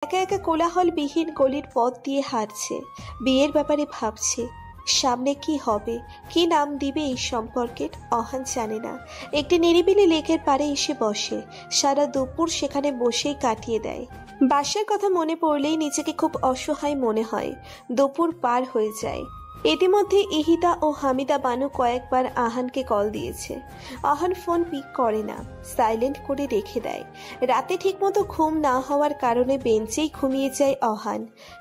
একা একা কোলাহলবিহীন গলির পথ দিয়ে হাঁটছে, বিয়ের ব্যাপারে ভাবছে। সামনে কি হবে, কি নাম দিবে এই সম্পর্কের অহান জানে না। একটি নিরিবিলি লেকের পাড়ে এসে বসে, সারা দুপুর সেখানে বসেই কাটিয়ে দেয়। বাসার কথা মনে পড়লেই নিজেকে খুব অসহায় মনে হয়। দুপুর পার হয়ে যায়। ইতিমধ্যে ইহিতা ও হামিদা বানু কয়েকবার আহানকে কল দিয়েছে। আহান ফোন পিক করে না, সাইলেন্ট করে রেখে দেয়। রাতে ঠিকমতো ঘুম না হওয়ার কারণে বেঞ্চেই ঘুমিয়ে যায় অহান।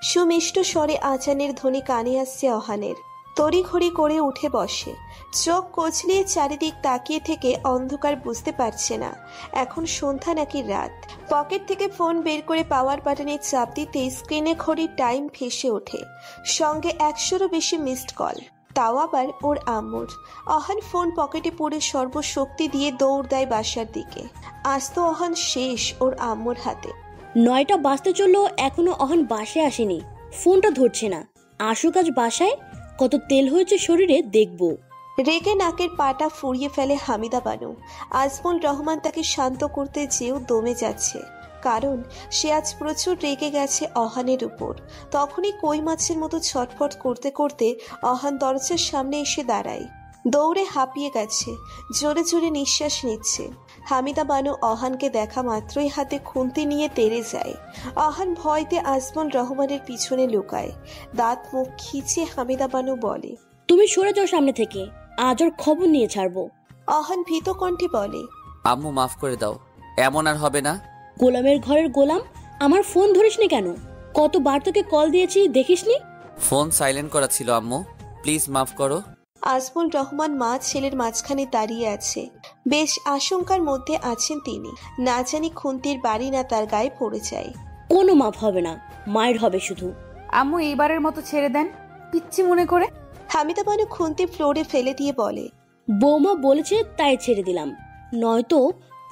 সুমিষ্ট স্বরে আজানের ধ্বনি কানে আসছে অহানের। তড়িঘড়ি করে উঠে বসে, চোখ কচলিয়ে চারিদিক তাকিয়ে থেকে অন্ধকার বুঝতে পারছে না এখন সন্ধ্যা নাকি রাত। পকেট থেকে ফোন বের করে পাওয়ার বাটনে চাপ দিতে স্ক্রিনে ঘড়ির টাইম ভেসে ওঠে, সঙ্গে 100-রও বেশি মিসড কল, তাও আবার ওর আম্মুর। অহান ফোন পকেটে পুরে সর্বশক্তি দিয়ে দৌড় দেয় বাসার দিকে। আজ তো অহান শেষ ওর আম্মুর হাতে। 9টা বাজতে চললো, এখনো অহান বাসায় আসেনি। ফোনটা ধরছে না। আসুক আজ বাসায়, কত তেল হয়েছে শরীরে দেখবো। রেগে নাকের পাটা ফুরিয়ে ফেলে হামিদা বানু। আজমল রহমান তাকে শান্ত করতে যেও দমে যাচ্ছে, কারণ সে আজ প্রচুর রেগে গেছে অহানের উপর। তখনই কই মাছের মতো ছটফট করতে করতে অহান দরজার সামনে এসে দাঁড়ায়। দৌড়ে হাঁপিয়ে গেছে, জোরে জোরে নিঃশ্বাস নিচ্ছে। হামিদা বানু অহানকে দেখা মাত্রই হাতে খুন্তি নিয়ে তেড়ে যায়। অহান ভয়তে আজমল রহমানের পিছনে লুকায়। দাঁত মুখ খিচে হামিদা বানু বলে, তুমি সরে যাও সামনে থেকে, আজ ওর খবর নিয়ে ছাড়বো। অহান ভীত কণ্ঠে বলে, আম্মু মাফ করে দাও, এমন আর হবে না। গোলামের ঘরের গোলাম, আমার ফোন ধরিসনি কেন? কতবার তোকে কল দিয়েছি দেখিসনি? ফোন সাইলেন্ট করা ছিল আম্মু, প্লিজ মাফ করো। আজমল রহমান মা ছেলের মাঝখানে দাঁড়িয়ে আছে। বেশ আশঙ্কার মধ্যে আছেন তিনি, না জানি খুন্তির বাড়ি না তার গায়ে পড়ে যায়। কোনো মাপ হবে না, মায়ের হবে শুধু। আম্মু এইবারের মতো ছেড়ে দেন, পিচ্ছি মনে করে। হামিদা বানু খুন্তি ফ্লোরে ফেলে দিয়ে বলে, বৌমা বলেছে তাই ছেড়ে দিলাম, নয়তো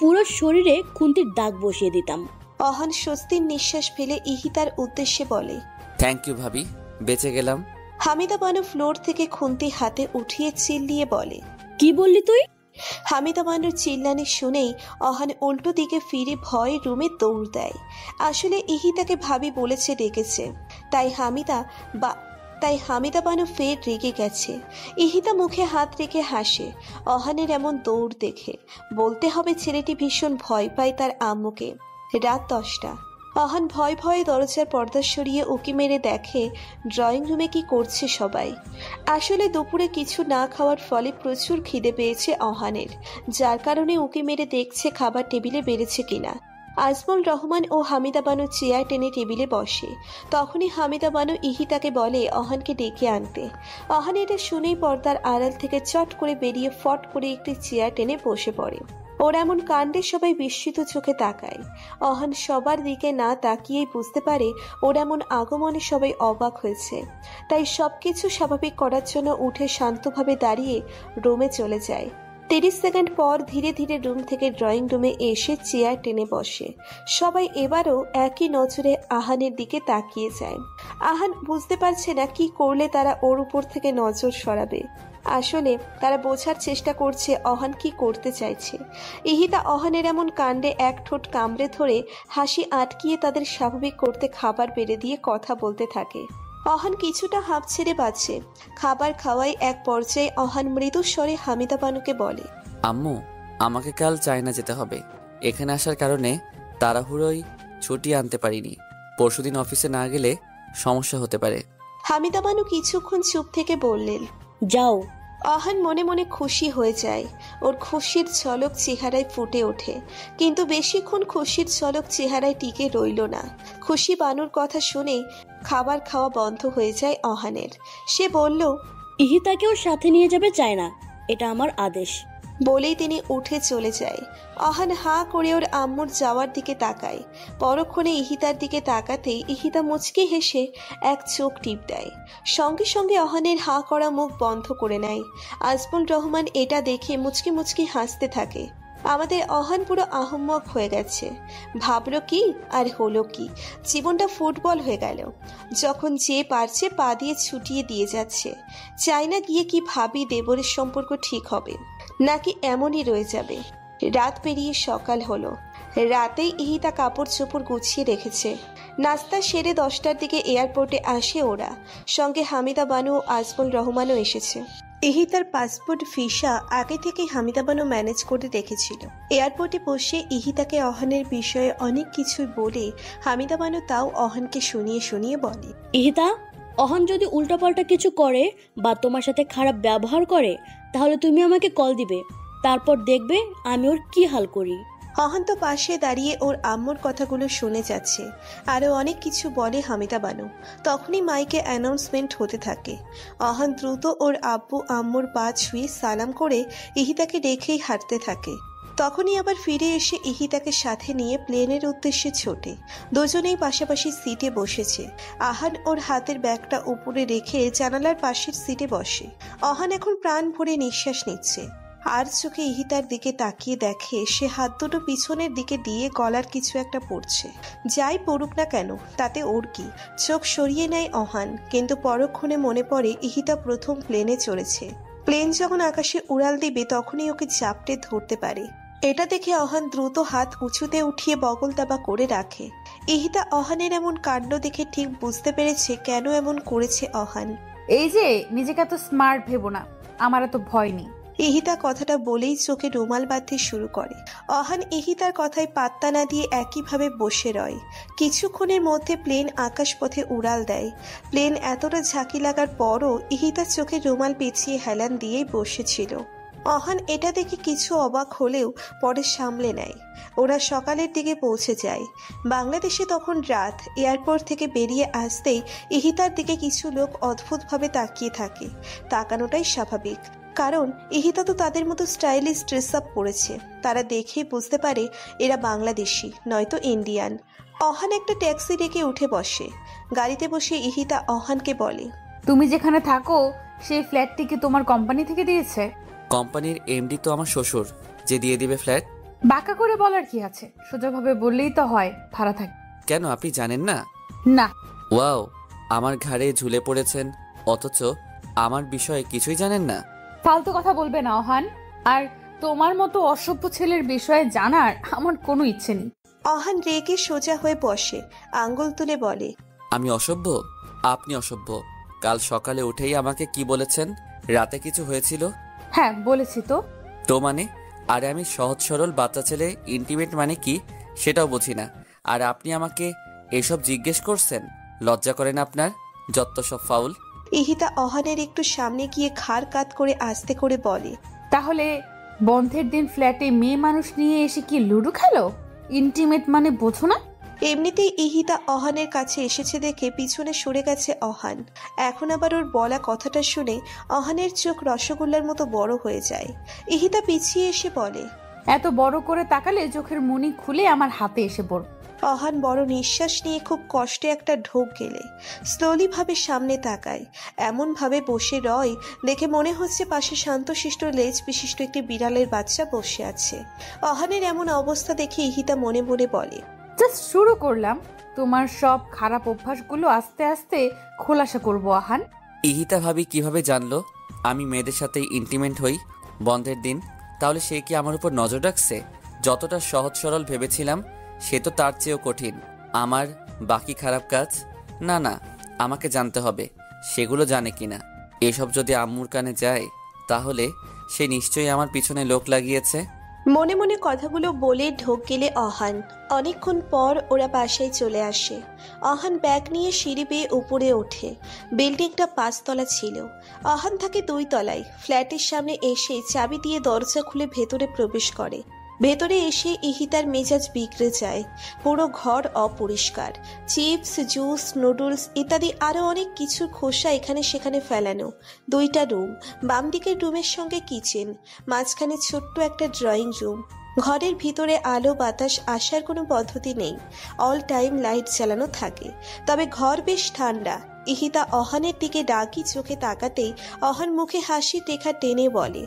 পুরো শরীরে খুন্তির দাগ বসিয়ে দিতাম। অহান স্বস্তির নিঃশ্বাস ফেলে ইহিতার উদ্দেশ্যে বলে, থ্যাংক ইউ ভাবি, বেঁচে গেলাম। হামিদা বানু ফ্লোর থেকে খুন্তি হাতে উঠিয়ে চিল্লিয়ে বলে, কি বললি তুই? হামিদা বানুর চিল্লানি শুনেই অহান উল্টো দিকে ফিরে ভয়ে রুমে দৌড় দেয়। আসলে ইহিতাকে ভাবি বলেছে ডেকেছে, তাই হামিদা বানু ফের রেগে গেছে। ইহিতা মুখে হাত রেখে হাসে অহানের এমন দৌড় দেখে। বলতে হবে ছেলেটি ভীষণ ভয় পায় তার আম্মুকে। রাত 10টা। অহান ভয় ভয়ে দরজার পর্দা সরিয়ে উকি মেরে দেখে ড্রয়িং রুমে কি করছে সবাই। আসলে দুপুরে কিছু না খাওয়ার ফলে প্রচুর খিদে পেয়েছে অহানের, যার কারণে উকি মেরে দেখছে খাবার টেবিলে বেড়েছে কিনা। আজমল রহমান ও হামিদা বানু চেয়ার টেনে টেবিলে বসে। তখনই হামিদা বানু ইহিতাকে বলে অহানকে ডেকে আনতে। অহান এটা শুনেই পর্দার আড়াল থেকে চট করে বেরিয়ে ফট করে একটি চেয়ার টেনে বসে পড়ে। ওর এমন কাণ্ডে সবাই বিস্মিত চোখে তাকায়। অহান সবার দিকে না তাকিয়েই বুঝতে পারে ওর এমন আগমনে সবাই অবাক হয়েছে। তাই সবকিছু স্বাভাবিক করার জন্য উঠে শান্তভাবে দাঁড়িয়ে রুমে চলে যায়। 30 সেকেন্ড পর ধীরে ধীরে রুম থেকে ড্রয়িং রুমে এসে চেয়ার টেনে বসে। সবাই এবারও একই নজরে আহানের দিকে তাকিয়ে যায়। আহান বুঝতে পারছে না কি করলে তারা ওর উপর থেকে নজর সরাবে। আসলে তারা বোঝার চেষ্টা করছে অহান কি করতে চাইছে। ইহিতা অহানের এমন কাণ্ডে এক ঠোঁট কামড়ে ধরে হাসি আটকিয়ে তাদের স্বাভাবিক করতে খাবার বেড়ে দিয়ে কথা বলতে থাকে। অহান কিছুটা হাঁপ ছেড়ে বাঁচে। খাবার খাওয়াই এক পর্যায়ে অহান মৃদু স্বরে হামিদা বানুকে বলে, আম্মু আমাকে কাল চায়না যেতে হবে, এখানে আসার কারণে তাড়াহুড়োই ছুটি আনতে পারিনি, পরশুদিন অফিসে না গেলে সমস্যা হতে পারে। হামিদা বানু কিছুক্ষণ চুপ থেকে বললেন, যাও। অহান মনে মনে খুশি হয়ে যায়। ওর খুশির ঝলক চেহারায় ফুটে ওঠে, কিন্তু বেশিক্ষণ খুশির ঝলক চেহারায় টিকে রইল না। খুশি বানুর কথা শুনে খাবার খাওয়া বন্ধ হয়ে যায় অহানের। সে বলল, ইহিতাকেও সাথে নিয়ে যাবে চায় না, এটা আমার আদেশ। বলেই তিনি উঠে চলে যায়। অহান হাঁ করে ওর আম্মুর যাওয়ার দিকে তাকায়। পরক্ষণে ইহিতার দিকে তাকাতেই ইহিতা মুচকি হেসে এক চোখ টিপ দেয়। সঙ্গে সঙ্গে অহানের হাঁ করা মুখ বন্ধ করে নেয়। আজমল রহমান এটা দেখে মুচকি মুচকি হাসতে থাকে। আমাদের অহান পুরো আহম্মক হয়ে গেছে। ভাবলো কি আর হলো কি, জীবনটা ফুটবল হয়ে গেল। যখন যে পারছে পা দিয়ে ছুটিয়ে দিয়ে যাচ্ছে। চায়না গিয়ে কি ভাবি দেবরের সম্পর্ক ঠিক হবে নাকি এমনই রয়ে যাবে। রাত পেরিয়ে সকাল হলো। রাতেই ইহিতা কাপড় চোপড় গুছিয়ে রেখেছে। নাস্তা সেরে 10টার দিকে এয়ারপোর্টে আসে ওরা। সঙ্গে হামিদা বানু ও আজমল রহমানও এসেছে। ইহিতার পাসপোর্ট ভিসা আগে থেকেই হামিদা বানু ম্যানেজ করে রেখেছিল। এয়ারপোর্টে বসে ইহিতাকে অহানের বিষয়ে অনেক কিছুই বলে হামিদা বানু তাও অহানকে শুনিয়ে শুনিয়ে বলে, ইহিতা, অহন যদি উল্টাপাল্টা কিছু করে বা তোমার সাথে খারাপ ব্যবহার করে তাহলে তুমি আমাকে কল দিবে, তারপর দেখবে আমি ওর কি হাল করি। অহান তো পাশে দাঁড়িয়ে ওর আম্মুর কথাগুলো শুনে যাচ্ছে। আরও অনেক কিছু বলে হামিদা বানু। তখনই মাইকে অ্যানাউন্সমেন্ট হতে থাকে। অহান দ্রুত ওর আব্বু আম্মুর পা ছুঁয়ে সালাম করে ইহিতাকে রেখেই হাঁটতে থাকে। তখনই আবার ফিরে এসে ইহিতাকে সাথে নিয়ে প্লেনের উদ্দেশ্যে ছোটে। দুজনেই পাশাপাশি সিটে বসেছে। আহান ওর হাতের ব্যাগটা উপরে রেখে জানালার পাশের সিটে বসে। অহান এখন প্রাণ ভরে নিঃশ্বাস নিচ্ছে। আর চোখে ইহিতার দিকে তাকিয়ে দেখে সে হাত দুটো পিছনের দিকে দিয়ে গলার কিছু একটা পড়ছে। যাই পড়ুক না কেন তাতে ওর কি। চোখ সরিয়ে নেয় অহান, কিন্তু পরক্ষণে মনে পড়ে ইহিতা প্রথম প্লেনে চড়েছে। প্লেন যখন আকাশে উড়াল দিবে তখনই ওকে চাপটে ধরতে পারে। এটা দেখে অহান দ্রুত হাত উঁচুতে উঠিয়ে বগল দাবা করে রাখে। ইহিতা অহানের এমন কাণ্ড দেখে ঠিক বুঝতে পেরেছে কেন এমন করেছে অহান। এই যে নিজেকে এত স্মার্ট ভেবো না, আমার এত ভয় নেই। ইহিতা কথাটা বলেই চোখে রুমাল বাঁধতে শুরু করে। অহান ইহিতার কথায় পাত্তা না দিয়ে একইভাবে বসে রয়। কিছুক্ষণের মধ্যে প্লেন আকাশপথে উড়াল দেয়। প্লেন এতটা ঝাঁকি লাগার পরও ইহিতার চোখে রুমাল পেঁচিয়ে হেলান দিয়েই বসেছিল। অহান এটা দেখে কিছু অবাক হলেও পরে সামলে নেয়। ওরা সকালের দিকে পৌঁছে যায়। বাংলাদেশে তখন রাত। এয়ারপোর্ট থেকে বেরিয়ে আসতেই ইহিতার দিকে কিছু লোক অদ্ভুতভাবে তাকিয়ে থাকে। তাকানোটাই স্বাভাবিক, কারণ ইহিতা তো তাদের মতো স্টাইলিশ ড্রেস আপ পরেছে। তারা দেখেই বুঝতে পারে এরা বাংলাদেশি নয়তো ইন্ডিয়ান। অহান একটা ট্যাক্সি ডেকে উঠে বসে। গাড়িতে বসে ইহিতা অহানকে বলে, তুমি যেখানে থাকো সেই ফ্ল্যাটটি কি তোমার কোম্পানি থেকে দিয়েছে? কোম্পানির এমডি তো আমার শ্বশুর, যে দিয়ে দিবে ফ্ল্যাট। বাঁকা করে বলার কি আছে, সোজাভাবে বললেই তো হয় ভাড়া থাকে। কেন আপনি জানেন না? না। ওয়াও, আমার ঘাড়ে ঝুলে পড়েছেন অথচ আমার বিষয়ে কিছুই জানেন না। ফালতু কথা বলবে না অহান। আর তোমার মতো অসভ্য ছেলের বিষয়ে জানার আমার কোনো ইচ্ছে নেই। অহান রেগে সোজা হয়ে বসে, আঙ্গুল তুলে বলে, আমি অসভ্য? আপনি অসভ্য। কাল সকালে উঠেই আমাকে কি বলেছেন রাতে কিছু হয়েছিল? হ্যাঁ বলেছি তো। তো মানে? আরে আমি সহজ সরল বাচ্চা ছেলে, ইন্টিমেট মানে কি সেটাও বুঝি না, আর আপনি আমাকে এসব জিজ্ঞেস করছেন? লজ্জা করে না আপনার? যত সব ফাউল। ইহিতা অহানের একটু সামনে গিয়ে ঘাড় কাত করে আস্তে করে বলে, তাহলে বন্ধের দিন ফ্ল্যাটে মেয়ে মানুষ নিয়ে এসে কি লুডো খেলো? ইন্টিমেট মানে বোঝো না? এমনিতেই ইহিতা অহানের কাছে এসেছে দেখে পিছনে সরে গেছে অহান। এখন আবার ওর বলা কথাটা শুনে অহানের চোখ রসগোল্লার মতো বড় হয়ে যায়। ইহিতা পিছিয়ে এসে বলে, এত বড় করে তাকালে চোখের মনি খুলে আমার হাতে এসে পড়। অহান বড় নিঃশ্বাস নিয়ে খুব কষ্টে একটা ঢোক গেলে স্লোলি ভাবে সামনে তাকায়। এমন ভাবে বসে রয় দেখে মনে হচ্ছে পাশে শান্তশিষ্ট লেজ বিশিষ্ট একটি বিড়ালের বাচ্চা বসে আছে। অহানের এমন অবস্থা দেখে ইহিতা মনে মনে বলে, জাস্ট শুরু করলাম, তোমার সব খারাপ অভ্যাসগুলো আস্তে আস্তে খোলাসা করবো আহান। ইহিতা ভাবি কিভাবে জানলো আমি মেয়েদের সাথে ইন্টিমেট হই বন্ধের দিন? তাহলে সে কি আমার উপর নজর রাখছে? যতটা সহজ সরল ভেবেছিলাম সে তো তার চেয়েও কঠিন। আমার বাকি খারাপ কাজ না না, আমাকে জানতে হবে সেগুলো জানে কিনা। এসব যদি আম্মুর কানে যায় তাহলে সে নিশ্চয়ই আমার পিছনে লোক লাগিয়েছে। মনে মনে কথাগুলো বলে ঢোক গেলে অহান। অনেকক্ষণ পর ওরা বাসায় চলে আসে। অহান ব্যাগ নিয়ে সিঁড়ি বেয়ে উপরে ওঠে। বিল্ডিংটা 5 তলা ছিল। অহান থাকে 2 তলায়। ফ্ল্যাটের সামনে এসে চাবি দিয়ে দরজা খুলে ভেতরে প্রবেশ করে। ভেতরে এসে ইহিতার মেজাজ বিগড়ে যায়। পুরো ঘর অপরিষ্কার। চিপস, জুস, নুডলস ইত্যাদি আরো অনেক কিছুর খোসা এখানে সেখানে ফেলানো। 2টা রুম, বাম দিকের রুমের সঙ্গে কিচেন, মাঝখানে ছোট্ট একটা ড্রয়িং রুম। ঘরের ভিতরে আলো বাতাস আসার কোনো পদ্ধতি নেই। অল টাইম লাইট চালানো থাকে। তবে ঘর বেশ ঠান্ডা। ইহিতা অহানের দিকে ডাকি চোখে তাকাতেই অহান মুখে হাসি রেখা টেনে বলে,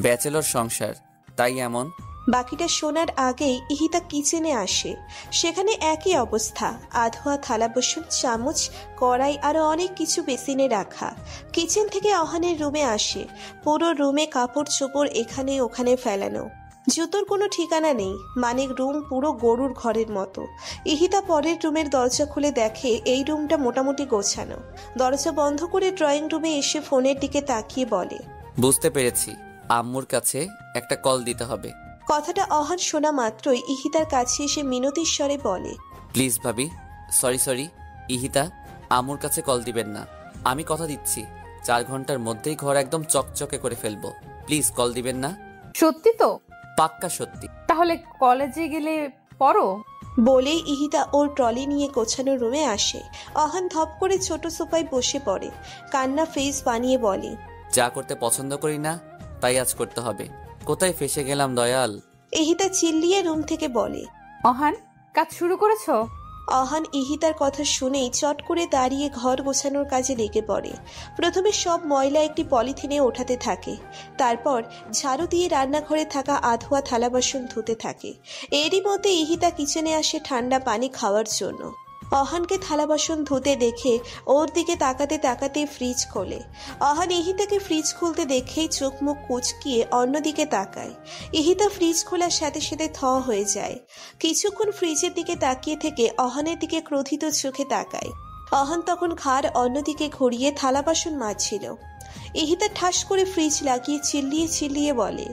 ব্যাচেলর সংসার, তাই এমন। বাকিটা শোনার আগেই ইহিতা কিচেনে আসে। সেখানে একই অবস্থা, আধোয়া থালা বাসন, চামচ, কড়াই আরো অনেক কিছু বেসিনে রাখা। কিচেন থেকে অহানের রুমে আসে। পুরো রুমে কাপড় চোপড় এখানে ওখানে ফেলানো। জুতোর কোনো ঠিকানা নেই, মানে রুম পুরো গরুর ঘরের মতো। ইহিতা পরের রুমের দরজা খুলে দেখে এই রুমটা মোটামুটি গোছানো। দরজা বন্ধ করে ড্রয়িং রুমে এসে ফোনের দিকে তাকিয়ে বলে, বুঝতে পেরেছি, আম্মুর কাছে একটা কল দিতে হবে। কথাটা অহান শোনা মাত্রই ইহিতার কাছে এসে মিনতির স্বরে বলে, প্লিজ ভাবি, সরি ইহিতা, আম্মুর কাছে কল দিবেন না। আমি কথা দিচ্ছি 4 ঘন্টার মধ্যেই ঘর একদম চকচকে করে ফেলবো। প্লিজ কল দিবেন না। সত্যি তো? পাক্কা সত্যি। তাহলে কলেজে গেলে পড়ো। বলেই ইহিতা ওর ট্রলি নিয়ে গোছানো রুমে আসে। অহান ধপ করে ছোট সোফায় বসে পড়ে, কান্না ফেস বানিয়ে বলে, যা করতে পছন্দ করি না তাই আজ করতে হবে। কোথায় ফেসে গেলাম দয়াল। ইহিতা চিল্লিয়ে রুম থেকে বলে, অহান, কাজ শুরু করেছো? অহান ইহিতার কথা শুনেই চট করে দাঁড়িয়ে ঘর গোছানোর কাজে লেগে পড়ে। প্রথমে সব ময়লা একটি পলিথিনে ওঠাতে থাকে, তারপর ঝাড়ু দিয়ে রান্নাঘরে থাকা আধোয়া থালা বাসন ধুতে থাকে। এরই মধ্যে ইহিতা কিচেনে আসে ঠান্ডা পানি খাওয়ার জন্য। অহানকে থালা বাসন ধুতে দেখে ওর দিকে তাকাতে তাকাতে ফ্রিজ খোলে। অহান ইহিতাকে ফ্রিজ খুলতে দেখেই চোখ মুখ কুচকিয়ে অন্যদিকে তাকায়। ইহিতা ফ্রিজ খোলার সাথে সাথে থ হয়ে যায়। কিছুক্ষণ ফ্রিজের দিকে তাকিয়ে থেকে অহানের দিকে ক্রোধিত চোখে তাকায়। অহান তখন ঘাড় অন্যদিকে ঘুরিয়ে থালা বাসন মাজছিল। ইহিতা ঠাস করে ফ্রিজ লাগিয়ে চিল্লিয়ে চিল্লিয়ে বলে,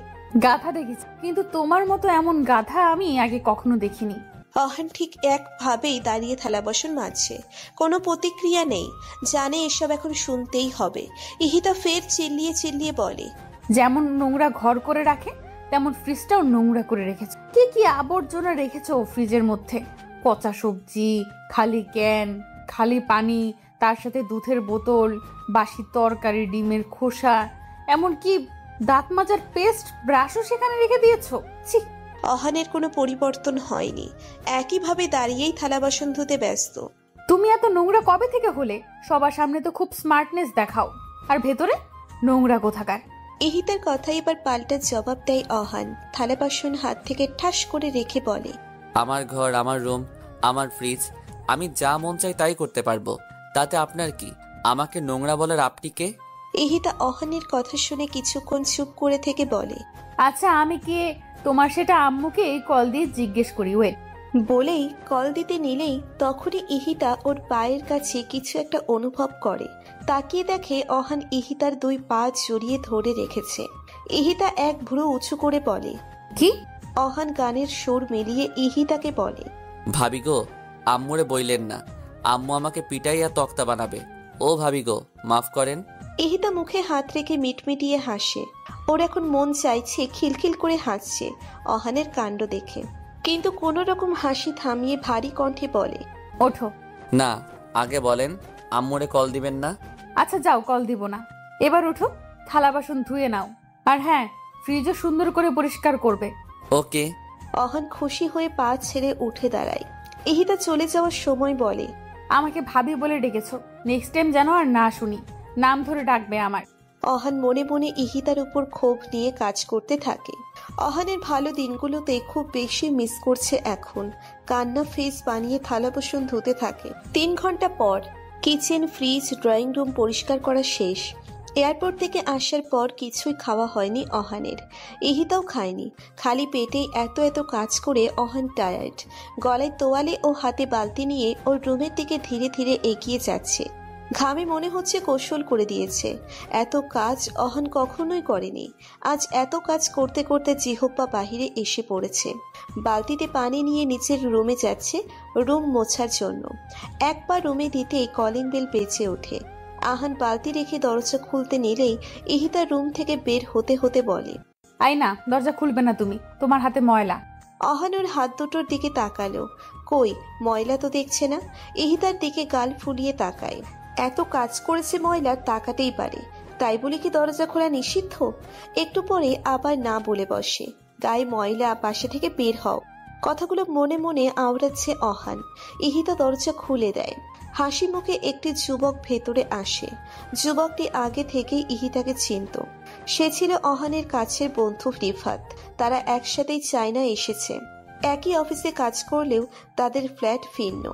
গাধা দেখেছি, কিন্তু তোমার মতো এমন গাধা আমি আগে কখনো দেখিনি। অহান ঠিক একভাবেই দাঁড়িয়ে থালা বাসন মাজছে, কোনো প্রতিক্রিয়া নেই, জানে এসব এখন শুনতেই হবে। ইহিতা ফের চিল্লিয়ে চিল্লিয়ে বলে, যেমন নোংরা ঘর করে রাখে তেমন ফ্রিজটাও নোংরা করে রেখেছে। কি কি আবর্জনা রেখেছো ফ্রিজের মধ্যে! পচা সবজি, খালি ক্যান, খালি পানি, তার সাথে দুধের বোতল, বাসি তরকারি, ডিমের খোসা, এমনকি দাঁত মাজার পেস্ট, ব্রাশও সেখানে রেখে দিয়েছো। ছি! অহানের কোনো পরিবর্তন হয়নি, একইভাবে দাঁড়িয়েই থালা বাসন ধুতে ব্যস্ত। তুমি এত নোংরা কবে থেকে হলে? সবার সামনে তো খুব স্মার্টনেস দেখাও, আর ভেতরে নোংরা কোথাকার। ইহিতার কথাই এবার পাল্টা জবাব দেয় অহান। থালা বাসন হাত থেকে ঠাস করে রেখে বলে, আমার ঘর, আমার রুম, আমার ফ্রিজ, আমি যা মন চাই তাই করতে পারবো, তাতে আপনার কি? আমাকে নোংরা বলার আপনি কে? ইহিতা অহানের কথা শুনে কিছুক্ষণ চুপ করে থেকে বলে, আচ্ছা, আমি কে তোমার সেটা আম্মুকে কল দিয়ে জিজ্ঞেস করি। ওয়েট। বলেই কল দিতে নিলেই তখনই ইহিতা ওর পায়ের কাছে কিছু একটা অনুভব করে। তাকিয়ে দেখে অহান ইহিতার 2 পা জড়িয়ে ধরে রেখেছে। ইহিতা এক ভ্রু উঁচু করে বলে, কি? অহান গানের সুর মিলিয়ে ইহিতাকে বলে, ভাবি গো, আম্মুরে বইলেন না, আম্মু আমাকে পিটাইয়া তক্তা বানাবে। ও ভাবি গো, মাফ করেন। ইহিতা মুখে হাত রেখে মিটমিটিয়ে হাসে। ওর এখন মন চাইছে খিলখিল করে হাসছে অহানের কাণ্ড দেখে, কিন্তু কোনো রকম হাসি থামিয়ে ভারী কণ্ঠে বলে, ওঠো। না, আগে বলেন আম্মুরে কল দিবেন না। আচ্ছা যাও, কল দিব না। এবার উঠো, থালা বাসন ধুয়ে নাও, আর হ্যাঁ, ফ্রিজও সুন্দর করে পরিষ্কার করবে। ওকে। অহান খুশি হয়ে পা ছেড়ে উঠে দাঁড়ায়। ইহিতা চলে যাওয়ার সময় বলে, আমাকে ভাবি বলে ডেকেছো, নেক্সট টাইম যেন আর না শুনি। নাম ধরে ডাকবে আমার। অহান মনে মনে ইহিতার উপর ক্ষোভ নিয়ে কাজ করতে থাকে। অহানের ভালো দিনগুলোতে খুব বেশি মিস করছে এখন। কান্না ফেস বানিয়ে থালা বাসন ধুতে থাকে। 3 ঘন্টা পর কিচেন, ফ্রিজ, ড্রয়িং রুম পরিষ্কার করা শেষ। এয়ারপোর্ট থেকে আসার পর কিছুই খাওয়া হয়নি অহানের। ইহিতাও খায়নি। খালি পেটে এত এত কাজ করে অহান টায়ার্ড। গলায় তোয়ালে ও হাতে বালতি নিয়ে ওর রুমের দিকে ধীরে ধীরে এগিয়ে যাচ্ছে। ঘামে মনে হচ্ছে কৌশল করে দিয়েছে। এত কাজ অহান কখনোই করেনি। আজ এত কাজ করতে করতে জিহ্বা বাহিরে এসে পড়েছে। বালতিতে পানি নিয়ে নিচের রুমে যাচ্ছে রুম মোছার জন্য। একবার রুমে দিতেই কলিং বেল বেজে ওঠে। আহান বালতি রেখে দরজা খুলতে নিলেই ইহিতা রুম থেকে বের হতে হতে বলে, আই না, দরজা খুলবে না তুমি, তোমার হাতে ময়লা। অহান ওর হাত দুটোর দিকে তাকালো। কই, ময়লা তো দেখছে না। ইহিতার দিকে গাল ফুলিয়ে তাকায়। এত কাজ করেছে, ময়লা তাকাতেই পারে, তাই বলে কি দরজা খোলা নিষিদ্ধ? একটু পরে আবার না বলে বসে, গায়ে ময়লা, পাশে থেকে বের হও। কথাগুলো মনে মনে আওড়াচ্ছে অহান। ইহিতা দরজা খুলে দেয়। হাসি মুখে একটি যুবক ভেতরে আসে। যুবকটি আগে থেকেই ইহিতাকে চিনত। সে ছিল অহানের কাছের বন্ধু রিফাত। তারা একসাথেই চায়না এসেছে। একই অফিসে কাজ করলেও তাদের ফ্ল্যাট ভিন্ন।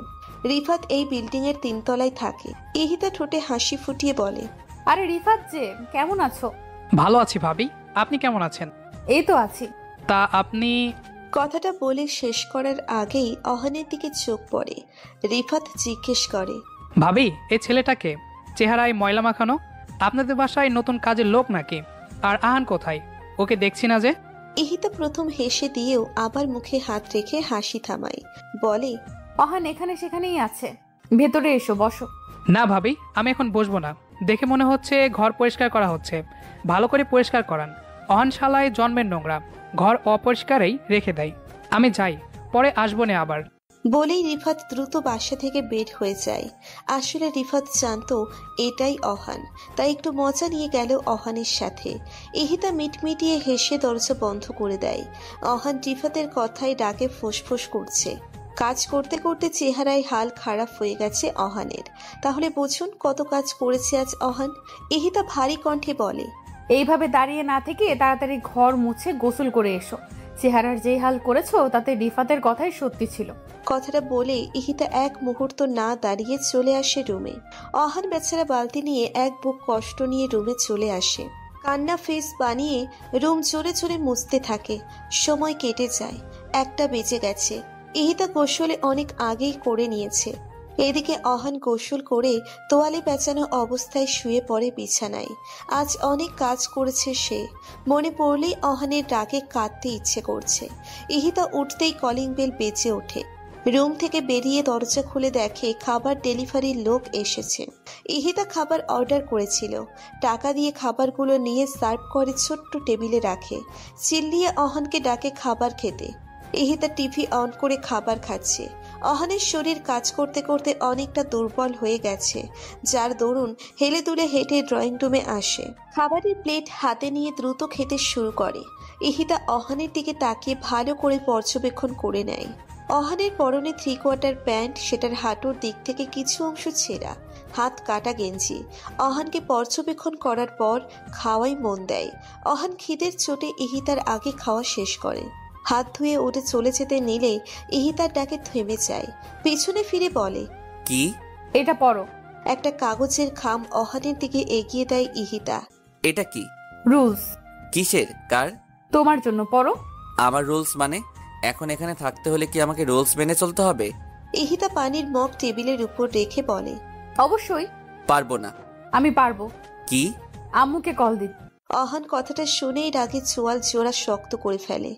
রিফাত এই বিল্ডিং এর 3 তলায় থাকে। ইহিতা ঠোঁটে হাসি ফুটিয়ে বলে, আরে রিফাত যে, কেমন আছো? ভালো আছি ভাবি, আপনি কেমন আছেন? এই তো আছি। তা আপনি? কথাটা বলে শেষ করার আগেই অহানের দিকে চোখ পড়ে। রিফাত জিজ্ঞেস করে, ভাবি, এই ছেলেটাকে চেহারায় ময়লা মাখানো, আপনাদের বাসায় নতুন কাজের লোক নাকি? আর আহান কোথায়? ওকে দেখছি না যে। ইহিতা প্রথম হেসে দিয়েও আবার মুখে হাত রেখে হাসি থামায়। বলে, অহান এখানে সেখানেই আছে, ভেতরে এসো, বসো। না ভাবি, আমি এখন বসবো না। দেখে মনে হচ্ছে ঘর পরিষ্কার করা হচ্ছে। ভালো করে পরিষ্কার করান। অহান শালায় জন্মের নোংরা, ঘর অপরিষ্কারই রেখে দেয়। আমি যাই, পরে আসবো না আবার। বলেই রিফাত দ্রুত বাসা থেকে বের হয়ে যায়। আসলে রিফাত জানতো এটাই অহান, তাই একটু মজা নিয়ে গেল অহানের সাথে। ইহিতা মিটমিটিয়ে হেসে দরজা বন্ধ করে দেয়। অহান রিফাতের কথায় ডাকে ফুসফুস করছে। কাজ করতে করতে চেহারায় হাল খারাপ হয়ে গেছে অহানের। তাহলে বুঝুন কত কাজ করেছে আজ অহান। ইহিতা ভারী কণ্ঠে বলে, এইভাবে দাঁড়িয়ে না থেকে তাড়াতাড়ি ঘর মুছে গোসল করে এসো। চেহারার যেই হাল করেছো তাতে রিফাতের কথাই সত্যি ছিল। কথাটা বলে ইহিতা এক মুহূর্ত না দাঁড়িয়ে চলে আসে রুমে। অহান বেচারা বালতি নিয়ে এক বুক কষ্ট নিয়ে রুমে চলে আসে। কান্না ফেস বানিয়ে রুম জোরে জোরে মুছতে থাকে। সময় কেটে যায়, 1টা বেজে গেছে। ইহিতা গোসলে অনেক আগেই করে নিয়েছে। এদিকে অহান গোসল করে তোয়ালে পেঁচানো অবস্থায় শুয়ে পড়ে বিছানায়। আজ অনেক কাজ করেছে সে। মনে পড়লেই অহানের রাগে কাঁদতে ইচ্ছে করছে। ইহিতা উঠতেই কলিং বেল বেজে ওঠে। রুম থেকে বেরিয়ে দরজা খুলে দেখে খাবার ডেলিভারির লোক এসেছে। ইহিতা খাবার অর্ডার করেছিল। টাকা দিয়ে খাবারগুলো নিয়ে সার্ভ করে ছোট্ট টেবিলে রাখে। চিল্লিয়ে অহানকে ডাকে খাবার খেতে। ইহিতা টিভি অন করে খাবার খাচ্ছে। অহানের শরীর কাজ করতে করতে অনেকটা দুর্বল হয়ে গেছে, যার দরুন হেলে দুলে হেঁটে ড্রয়িং রুমে আসে। খাবারের প্লেট হাতে নিয়ে দ্রুত খেতে শুরু করে। ইহিতা অহানের দিকে তাকিয়ে ভালো করে পর্যবেক্ষণ করে নেয়। অহানের পরনে 3/4 প্যান্ট, সেটার হাঁটুর দিক থেকে কিছু অংশ ছেঁড়া, হাত কাটা গেঞ্জি। অহানকে পর্যবেক্ষণ করার পর খাওয়াই মন দেয়। অহান খিদের চোটে ইহিতার আগে খাওয়া শেষ করে। হাত ধুয়ে উঠে চলে যেতে নিলে ইহিতার ডাকে থেমে যায়। পিছনে ফিরে বলে, কি? এটা পড়ো। একটা কাগজের খাম অহানের দিকে এগিয়ে দেয় ইহিতা। এটা কি? রুলস। কিসের? কার? তোমার জন্য, পড়ো। আমার রুলস মানে? এখন এখানে থাকতে হলে কি আমাকে রুলস মেনে চলতে হবে? ইহিতা পানির মগ টেবিলের উপর রেখে বলে, অবশ্যই পারবো না। আমি পারবো। কি? আম্মুকে কল দিন। অহান কথাটা শুনেই রাগে চোয়াল জোড়া শক্ত করে ফেলে।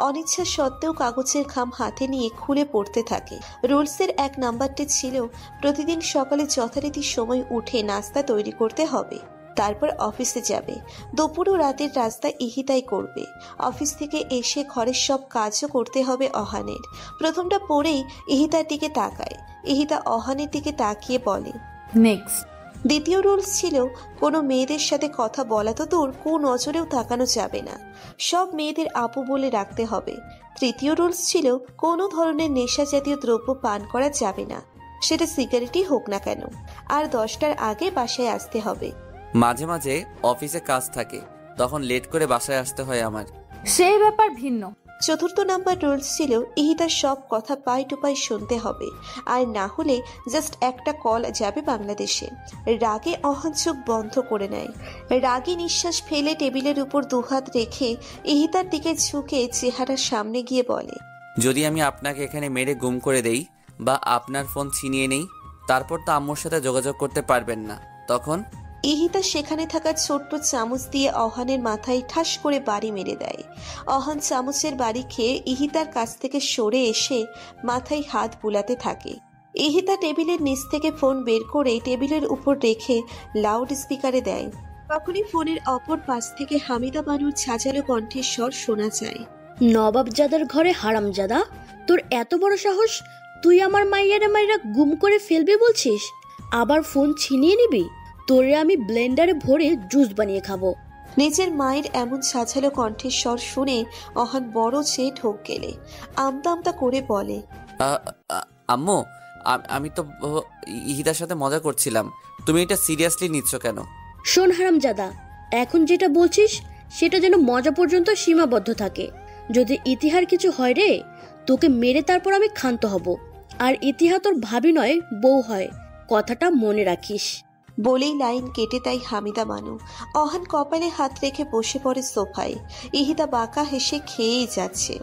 অনিচ্ছা সত্ত্বেও কাগজের খাম হাতে নিয়ে খুলে পড়তে থাকে। রুলসের 1 নাম্বারটি ছিল প্রতিদিন সকালে যথারীতি সময় উঠে নাস্তা তৈরি করতে হবে, তারপর অফিসে যাবে। দুপুর ও রাতের রাস্তা ইহিতাই করবে। অফিস থেকে এসে ঘরের সব কাজও করতে হবে অহানের। প্রথমটা পড়েই ইহিতার দিকে তাকায়। ইহিতা অহানের দিকে তাকিয়ে বলে, নেক্সট। দ্বিতীয় রুলস ছিল কোনো মেয়েদের সাথে কথা বলা তো দূর, নজরেও তাকানো যাবে না, সব মেয়েদের আপু বলে রাখতে হবে। তৃতীয় রুলস ছিল কোনো ধরনের নেশা জাতীয় দ্রব্য পান করা যাবে না, সেটা সিগারেটই হোক না কেন। আর 10টার আগে বাসায় আসতে হবে। মাঝে মাঝে অফিসে কাজ থাকে, তখন লেট করে বাসায় আসতে হয় আমার। সেই ব্যাপার ভিন্ন। চতুর্থ নাম্বার রুলস ছিল ইহিতার সব কথা পাই টু পাই শুনতে হবে, আর না হলে জাস্ট একটা কল যাবে বাংলাদেশে। রাগে অহান চোখ বন্ধ করে নেয়। রাগে নিঃশ্বাস ফেলে টেবিলের উপর 2 হাত রেখে ইহিতার দিকে ঝুঁকে চেহারার সামনে গিয়ে বলে, যদি আমি আপনাকে এখানে মেরে গুম করে দেই বা আপনার ফোন ছিনিয়ে নেই, তারপর তো আম্মুর সাথে যোগাযোগ করতে পারবেন না, তখন? ইহিতা সেখানে থাকা ছোট্ট চামচ দিয়ে অহানের মাথায় ঠাস করে বাড়ি মেরে দেয়। অহান চামচের বাড়ি খেয়ে ইহিতার কাছ থেকে সরে এসে মাথায় হাত বুলাতে থাকে। ইহিতা টেবিলের নিচ থেকে ফোন বের করে টেবিলের উপর রেখে লাউড স্পিকারে দেয়। তখনই ফোনের অপর পাশ থেকে হামিদা বানুর ছাঁচালো কণ্ঠের স্বর শোনা যায়, নবাবজাদার ঘরে হারামজাদা, তোর এত বড় সাহস, তুই আমার মাইরা গুম করে ফেলবি বলছিস, আবার ফোন ছিনিয়ে নিবি? তোরে আমি ব্লেন্ডারে ভরে জুস বানিয়ে খাবো। নিজের মায়ের এমন সাজালো কণ্ঠের স্বর শুনে অহান বড় চেয়ে ঢোক গেলে আমতা আমতা করে বলে, আম্মু, আমি তো ইহিদার সাথে মজা করছিলাম, তুমি এটা সিরিয়াসলি নিচ্ছ কেন? শোন হারামজাদা, এখন যেটা বলছিস সেটা যেন মজা পর্যন্ত সীমাবদ্ধ থাকে। যদি ইতিহার কিছু হয় রে, তোকে মেরে তারপর আমি ক্ষান্ত হব। আর ইতিহা তোর ভাবি নয়, বউ হয়, কথাটা মনে রাখিস। বলেই লাইন কেটে দেয় হামিদা বানু। অহান কপালে হাত রেখে বসে পড়ে সোফায়। ইহিতা বাঁকা হেসে খেয়েই যাচ্ছে।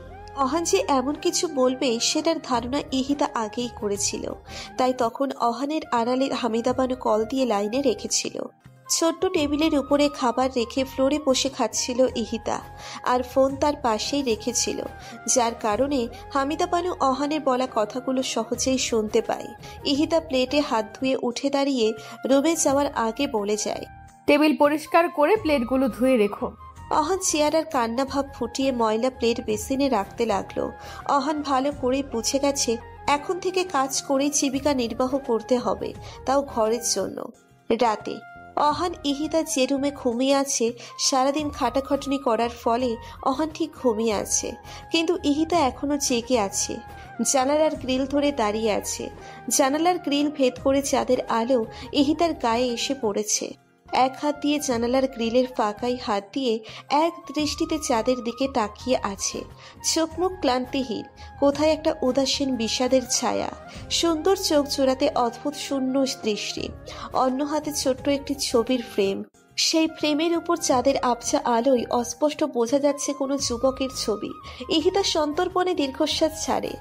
অহান যে এমন কিছু বলবে সেটার ধারণা ইহিতা আগেই করেছিল, তাই তখন অহানের আড়ালে হামিদা বানু কল দিয়ে লাইনে রেখেছিল। ছোট্ট টেবিলের উপরে খাবার রেখে ফ্লোরে বসে খাচ্ছিল ইহিতা, আর ফোন তার পাশেই রেখেছিল, যার কারণে হামিদা বানু অহানের বলা কথাগুলো সহজেই শুনতে পায়। ইহিতা প্লেটে হাত ধুয়ে উঠে দাঁড়িয়ে রুমে যাওয়ার আগে বলে যায়, টেবিল পরিষ্কার করে প্লেটগুলো ধুয়ে রেখো। অহান চেয়ার আর কান্না ভাব ফুটিয়ে ময়লা প্লেট বেসিনে রাখতে লাগলো। অহান ভালো করে বুঝে গেছে এখন থেকে কাজ করেই জীবিকা নির্বাহ করতে হবে, তাও ঘরের জন্য। রাতে অহান ইহিতা যে রুমে ঘুমিয়ে আছে, সারাদিন খাটাখাটুনি করার ফলে অহান ঠিক ঘুমিয়ে আছে, কিন্তু ইহিতা এখনো জেগে আছে। জানালার গ্রিল ধরে দাঁড়িয়ে আছে। জানালার গ্রিল ভেদ করে চাঁদের আলো ইহিতার গায়ে এসে পড়েছে। এক হাত দিয়ে জানালার গ্রিলের ফাঁকায় হাত দিয়ে এক দৃষ্টিতে চাঁদের দিকে তাকিয়ে আছে। চোখ মুখ ক্লান্তিহীন, কোথায় একটা উদাসীন বিষাদের ছায়া। সুন্দর চোখ জোড়াতে অদ্ভুত শূন্য দৃষ্টি। অন্য হাতে ছোট্ট একটি ছবির ফ্রেম। সেই ফ্রেমের উপর চাঁদের আবছা আলোয় অস্পষ্ট বোঝা যাচ্ছে কোনো যুবকের ছবি। ইহিতা সন্তর্পণে দীর্ঘশ্বাস ছাড়ে।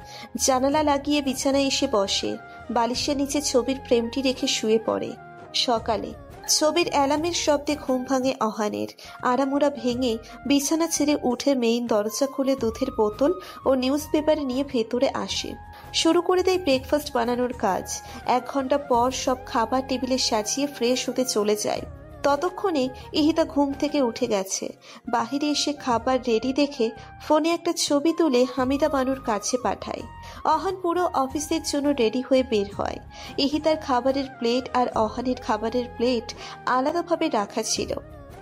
জানালা লাগিয়ে বিছানায় এসে বসে। বালিশের নিচে ছবির ফ্রেমটি রেখে শুয়ে পড়ে। সকালে ছবির অ্যালার্মের শব্দে ঘুম ভাঙে অহানের। আড়ামোড়া ভেঙে বিছানা ছেড়ে উঠে মেইন দরজা খুলে দুধের বোতল ও নিউজ পেপার নিয়ে ভেতরে আসে। শুরু করে দেয় ব্রেকফাস্ট বানানোর কাজ। 1 ঘন্টা পর সব খাবার টেবিলে সাজিয়ে ফ্রেশ হতে চলে যায়। ততক্ষণে ইহিতা ঘুম থেকে উঠে গেছে। বাহিরে এসে খাবার রেডি দেখে ফোনে একটা ছবি তুলে হামিদা বানুর কাছে পাঠায়। অহান পুরো অফিসের জন্য রেডি হয়ে বের হয়। ইহিতার খাবারের প্লেট আর অহানের খাবারের প্লেট আলাদাভাবে রাখা ছিল।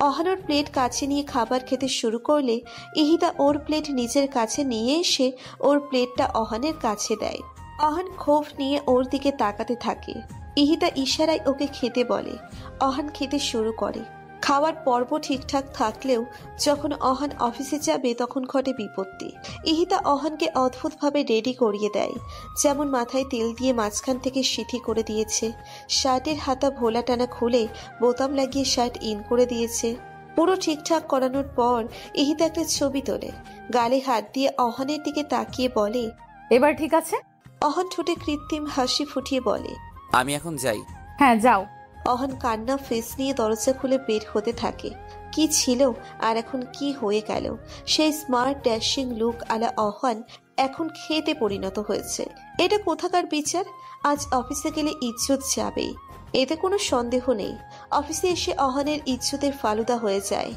অহানোর প্লেট কাছে নিয়ে খাবার খেতে শুরু করলে ইহিতা ওর প্লেট নিজের কাছে নিয়ে এসে ওর প্লেটটা অহানের কাছে দেয়। অহান ক্ষোভ নিয়ে ওর দিকে তাকাতে থাকে। ইহিতা ইশারায় ওকে খেতে বলে। অহান খেতে শুরু করে। খাওয়ার পর্ব ঠিকঠাক থাকলেও যখন অহান অফিসে যাবে তখন ঘটে বিপত্তি। ইহিতা অহানকে অদ্ভুতভাবে রেডি করিয়ে দেয়। যেমন মাথায় তেল দিয়ে মাঝখান থেকে সিঁথি করে দিয়েছে, শার্টের হাতা ভোলা টানা খুলে বোতাম লাগিয়ে শার্ট ইন করে দিয়েছে। পুরো ঠিকঠাক করানোর পর ইহিতা একটা ছবি তোলে। গালে হাত দিয়ে অহানের দিকে তাকিয়ে বলে, এবার ঠিক আছে? অহান ঠোঁটে কৃত্রিম হাসি ফুটিয়ে বলে, আমি এখন যাই। হ্যাঁ যাও। অহান কান্না ফেস নিয়ে দরজা খুলে বের হতে থাকে। কি ছিল আর এখন কি হয়ে গেল? সেই স্মার্ট ড্যাশিং লুক আলা অহান এখন খেতে পরিণত হয়েছে। এটা কোথাকার বিচার? আজ অফিসে গেলে ইজ্জত যাবেই, এতে কোনো সন্দেহ নেই। অফিসে এসে অহানের ইজ্জতের ফালুদা হয়ে যায়।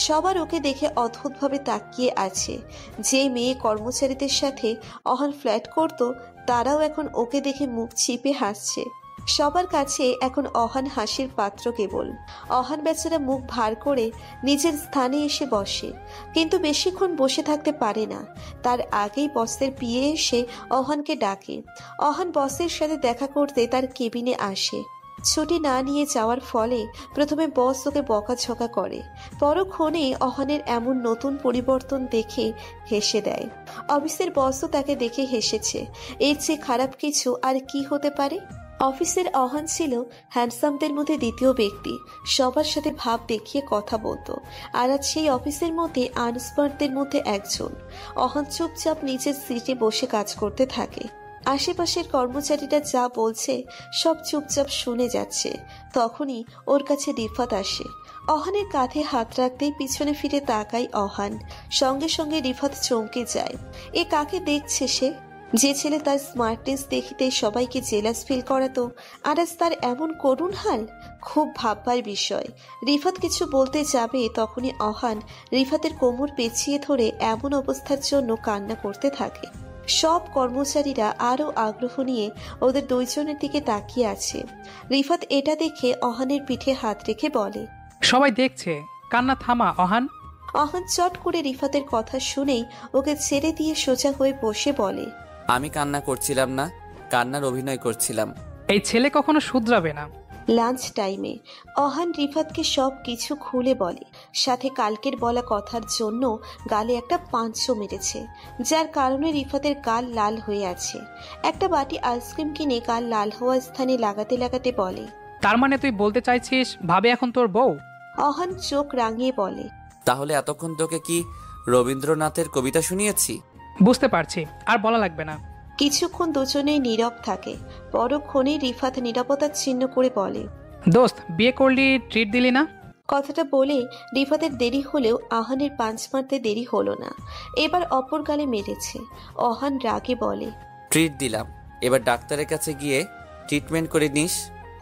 সবার ওকে দেখে অদ্ভুতভাবে তাকিয়ে আছে। যে মেয়ে কর্মচারীদের সাথে অহান ফ্ল্যাট করত, তারাও এখন ওকে দেখে মুখ চিপে হাসছে। সবার কাছে এখন অহান হাসির পাত্র কেবল। অহান বেচারা মুখ ভার করে নিজের স্থানে এসে বসে, কিন্তু বেশিক্ষণ বসে থাকতে পারে না। তার আগেই বসের পিএ এসে অহানকে ডাকে। অহান বসের সাথে দেখা করতে তার কেবিনে আসে। ছুটি না নিয়ে যাওয়ার ফলে প্রথমে বস ওকে বকাঝকা করে, পরক্ষণে অহানের এমন নতুন পরিবর্তন দেখে হেসে দেয়। অফিসের বসও তাকে দেখে হেসেছে। এর চেয়ে খারাপ কিছু আর কি হতে পারে? অফিসের অহান ছিল হ্যান্ডসামদের মধ্যে দ্বিতীয় ব্যক্তি। সবার সাথে ভাব দেখিয়ে কথা বলতো, আর আজ সেই অফিসের মধ্যে আনস্মার্টদের মধ্যে একজন। অহান চুপচাপ নিচের সিটে বসে কাজ করতে থাকে। আশেপাশের কর্মচারীরা যা বলছে সব চুপচাপ শুনে যাচ্ছে। তখনই ওর কাছে রিফাত আসে। অহানের কাঁধে হাত রাখতেই পিছনে ফিরে তাকায় অহান। সঙ্গে সঙ্গে রিফাত চমকে যায়। এ কাকে দেখছে সে? যে ছেলে তার স্মার্টনেস দেখিতে সবাইকে জেলাস ফিল করাতো, আর আজ তার এমন করুণ হাল। খুব ভাববার বিষয়। রিফাত কিছু বলতে যাবে তখনই অহান রিফাতের কোমর পেঁচিয়ে ধরে এমন অবস্থার জন্য কান্না করতে থাকে। সব কর্মচারীরা আরো আগ্রহ নিয়ে ওদের দুইজনের দিকে তাকিয়ে আছে। রিফাত এটা দেখে অহানের পিঠে হাত রেখে বলে, সবাই দেখছে, কান্না থামা অহান। অহান চট করে রিফাতের কথা শুনেই ওকে ছেড়ে দিয়ে সোজা হয়ে বসে বলে, আমি কান্না করছিলাম না, কান্নার অভিনয় করছিলাম। এই ছেলে কখনো শুধরাবে না। লাঞ্চ টাইমে অহান রিফাতকে সব কিছু খুলে বলে। সাথে কালকের বলা কথার জন্য গালে একটা পাঁচশো মেরেছে, যার কারণে রিফাতের গাল লাল হয়ে আছে। একটা বাটি আইসক্রিম কিনে গাল লাল হওয়া স্থানে লাগাতে লাগাতে বলে, তার মানে তুই বলতে চাইছিস ভাবে এখন তোর বউ? অহন চোখ রাঙিয়ে বলে। তাহলে এতক্ষণ তোকে কি রবীন্দ্রনাথের কবিতা শুনিয়েছি? বুঝতে পারছি, আর বলা লাগবে না। কিছুক্ষণ দুজনেই নীরব থাকে। পরক্ষণেই রিফাত নীরবতার চিহ্ন করে বলে, দোস্ত, বিয়ে করলি, ট্রিট দিলি না? কথাটা বলে রিফাতের দেরি হলেও আহানের পাঞ্চ মারতে দেরি হলো না। এবার অপর গালে মেরেছে। অহান রাগে বলে, ট্রিট দিলাম, এবার ডাক্তারের কাছে গিয়ে ট্রিটমেন্ট করে নিস।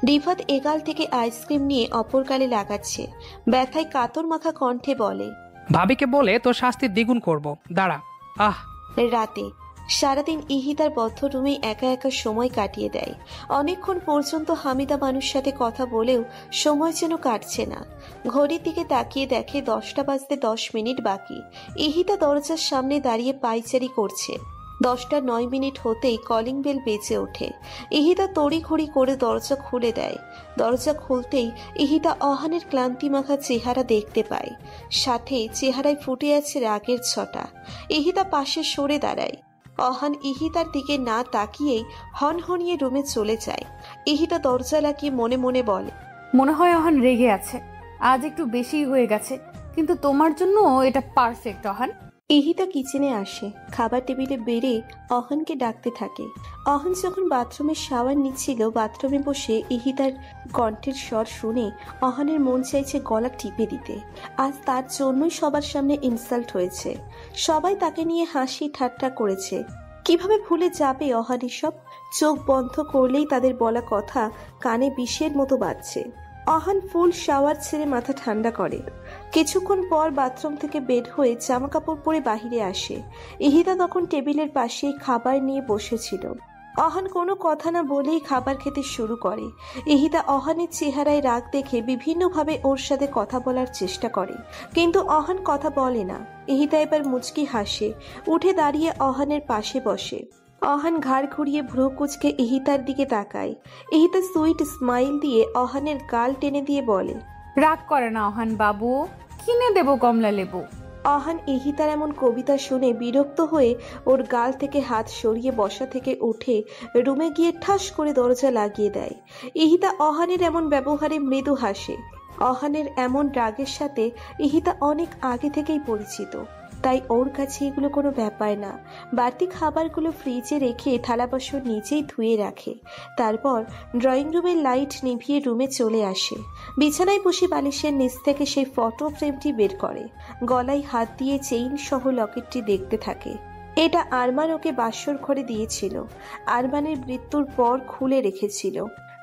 রিফাত এগাল থেকে আইসক্রিম নিয়ে অপর গালে লাগাচ্ছে। ব্যথায় কাতর মাখা কণ্ঠে বলে, ভাবিকে বলে তোর শাস্তি দ্বিগুণ করব, দাঁড়া। আহ, রাতে সারাদিন ইহিতার বদ্ধ রুমে একা একা সময় কাটিয়ে দেয়। অনেকক্ষণ পর্যন্ত হামিদা মানুষের সাথে কথা বলেও সময় যেন কাটছে না। ঘড়ির দিকে তাকিয়ে দেখে 10টা বাজতে 10 মিনিট বাকি। ইহিতা দরজার সামনে দাঁড়িয়ে পায়চারি করছে। 10টা 9 মিনিট হতেই কলিং বেল বেজে ওঠে। ইহিতা তড়িঘড়ি করে দরজা খুলে দেয়। দরজা খুলতেই ইহিতা অহানের ক্লান্তি মাখা চেহারা দেখতে পায়। সাথে চেহারায় ফুটে আছে রাগের ছটা। ইহিতা পাশে সরে দাঁড়ায়। অহান ইহিতার দিকে না তাকিয়েই হনহনিয়ে রুমে চলে যায়। ইহিতা দরজা লাগিয়ে মনে মনে বলে, মনে হয় অহান রেগে আছে, আজ একটু বেশি হয়ে গেছে, কিন্তু তোমার জন্য এটা পারফেক্ট অহান। ইহিতা কিচেনে আসে। খাবার টেবিলে বেড়ে অহানকে ডাকতে থাকে। অহান যখন বাথরুমে শাওয়ার নিচ্ছিল, বাথরুমে বসে ইহিতার কণ্ঠের স্বর শুনে অহানের মন চাইছে গলা টিপে দিতে। আজ তার জন্যই সবার সামনে ইনসাল্ট হয়েছে। সবাই তাকে নিয়ে হাসি ঠাট্টা করেছে। কিভাবে ভুলে যাবে অহান এসব? চোখ বন্ধ করলেই তাদের বলা কথা কানে বিষের মতো বাজছে। অহান ফুল শাওয়ার ছেড়ে মাথা ঠান্ডা করে। কিছুক্ষণ পর বাথরুম থেকে বের হয়ে জামা কাপড় পরে বাহিরে আসে। ইহিতা তখন টেবিলের পাশেই খাবার নিয়ে বসেছিল। অহান কোনো কথা না বলেই খাবার খেতে শুরু করে। ইহিতা অহানের চেহারায় রাগ দেখে বিভিন্নভাবে ওর সাথে কথা বলার চেষ্টা করে, কিন্তু অহান কথা বলে না। ইহিতা এবার মুচকি হাসে, উঠে দাঁড়িয়ে অহানের পাশে বসে। অহান ঘাড় ঘুরিয়ে ভ্রু কুঁচকে ইহিতার দিকে তাকায়। ইহিতা সুইট স্মাইল দিয়ে অহানের গাল টেনে দিয়ে বলে, রাগ করে না অহান বাবু, কিনে দেবো কমলা লেবু। অহান ইহিতার এমন কবিতা শুনে বিরক্ত হয়ে ওর গাল থেকে হাত সরিয়ে বসা থেকে উঠে রুমে গিয়ে ঠাস করে দরজা লাগিয়ে দেয়। ইহিতা অহানের এমন ব্যবহারে মৃদু হাসে। অহানের এমন রাগের সাথে ইহিতা অনেক আগে থেকেই পরিচিত, তাই ওর কাছে এগুলো কোনো ব্যাপার না। বাড়তি খাবারগুলো ফ্রিজে রেখে থালা বাসন নিচেই ধুয়ে রাখে। তারপর ড্রয়িং রুমের লাইট নিভিয়ে রুমে চলে আসে। বিছানায় বসে বালিশের নিচ থেকে সেই ফটো ফ্রেমটি বের করে। গলায় হাত দিয়ে চেইন সহ লকেটটি দেখতে থাকে। এটা আরমান ওকে বাসর ঘরে দিয়েছিল। আরমানের মৃত্যুর পর খুলে রেখেছিল,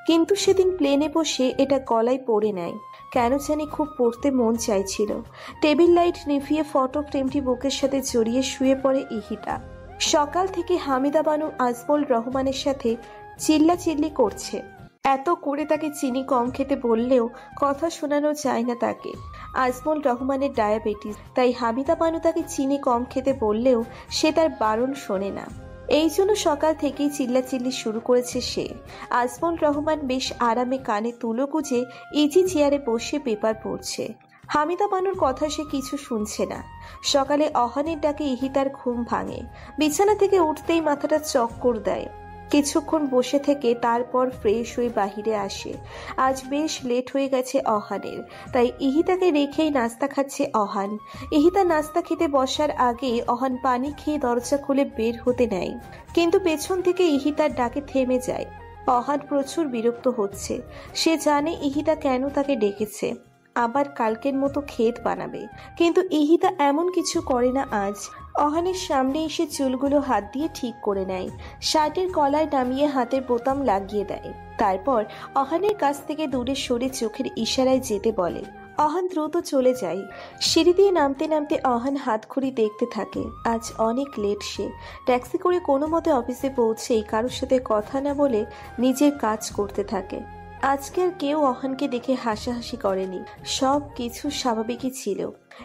কিন্তু সেদিন প্লেনে বসে এটা গলায় পরে নেয়। কেন জানি খুব পড়তে মন চাইছিল। টেবিল লাইট নিভিয়ে ফটো ফ্রেমটি বুকের সাথে জড়িয়ে শুয়ে পড়ে ইহিতা। সকাল থেকে হামিদা বানু আজমল রহমানের সাথে চিল্লাচিল্লি করছে। এত করে তাকে চিনি কম খেতে বললেও কথা শোনানো যায় না তাকে। আজমল রহমানের ডায়াবেটিস, তাই হামিদা বানু তাকে চিনি কম খেতে বললেও সে তার বারণ শোনে না। এই জন্য সকাল থেকেই চিল্লাচিল্লি শুরু করেছে সে। আজমল রহমান বেশ আরামে কানে তুলো গুজে ইজি চেয়ারে বসে পেপার পড়ছে। হামিদা বানুর কথা সে কিছু শুনছে না। সকালে অহানের ডাকে ইহিতার ঘুম ভাঙে। বিছানা থেকে উঠতেই মাথাটা চক্কর দেয়। কিছুক্ষণ বসে থেকে তারপর ফ্রেশ হয়ে বাহিরে আসে। আজ বেশ লেট হয়ে গেছে অহানের, তাই ইহিতাকে রেখেই নাস্তা খাচ্ছে অহান। ইহিতা নাস্তা খেতে বসার আগে অহান পানি খেয়ে দরজা খুলে বের হতে নেয়, কিন্তু পেছন থেকে ইহিতার ডাকে থেমে যায়। অহান প্রচুর বিরক্ত হচ্ছে। সে জানে ইহিতা কেন তাকে ডেকেছে, আবার কালকের মতো ক্ষেত বানাবে, কিন্তু ইহিতা এমন কিছু করে না আজ। অহানের সামনে এসে চুলগুলো হাত দিয়ে ঠিক করে নেয়, শার্টের কলার নামিয়ে হাতের বোতাম লাগিয়ে দেয়। তারপর অহানের কাছ থেকে দূরে সরে চোখের ইশারায় যেতে বলে। অহান দ্রুত চলে যায়। সিঁড়ি দিয়ে নামতে নামতে অহান হাত ঘড়ি দেখতে থাকে। আজ অনেক লেট সে। ট্যাক্সি করে কোনো মতে অফিসে পৌঁছেই কারোর সাথে কথা না বলে নিজের কাজ করতে থাকে। আজকে আর কেউ অহানকে দেখে হাসাহাসি করেনি, সব কিছু স্বাভাবিকই ছিল।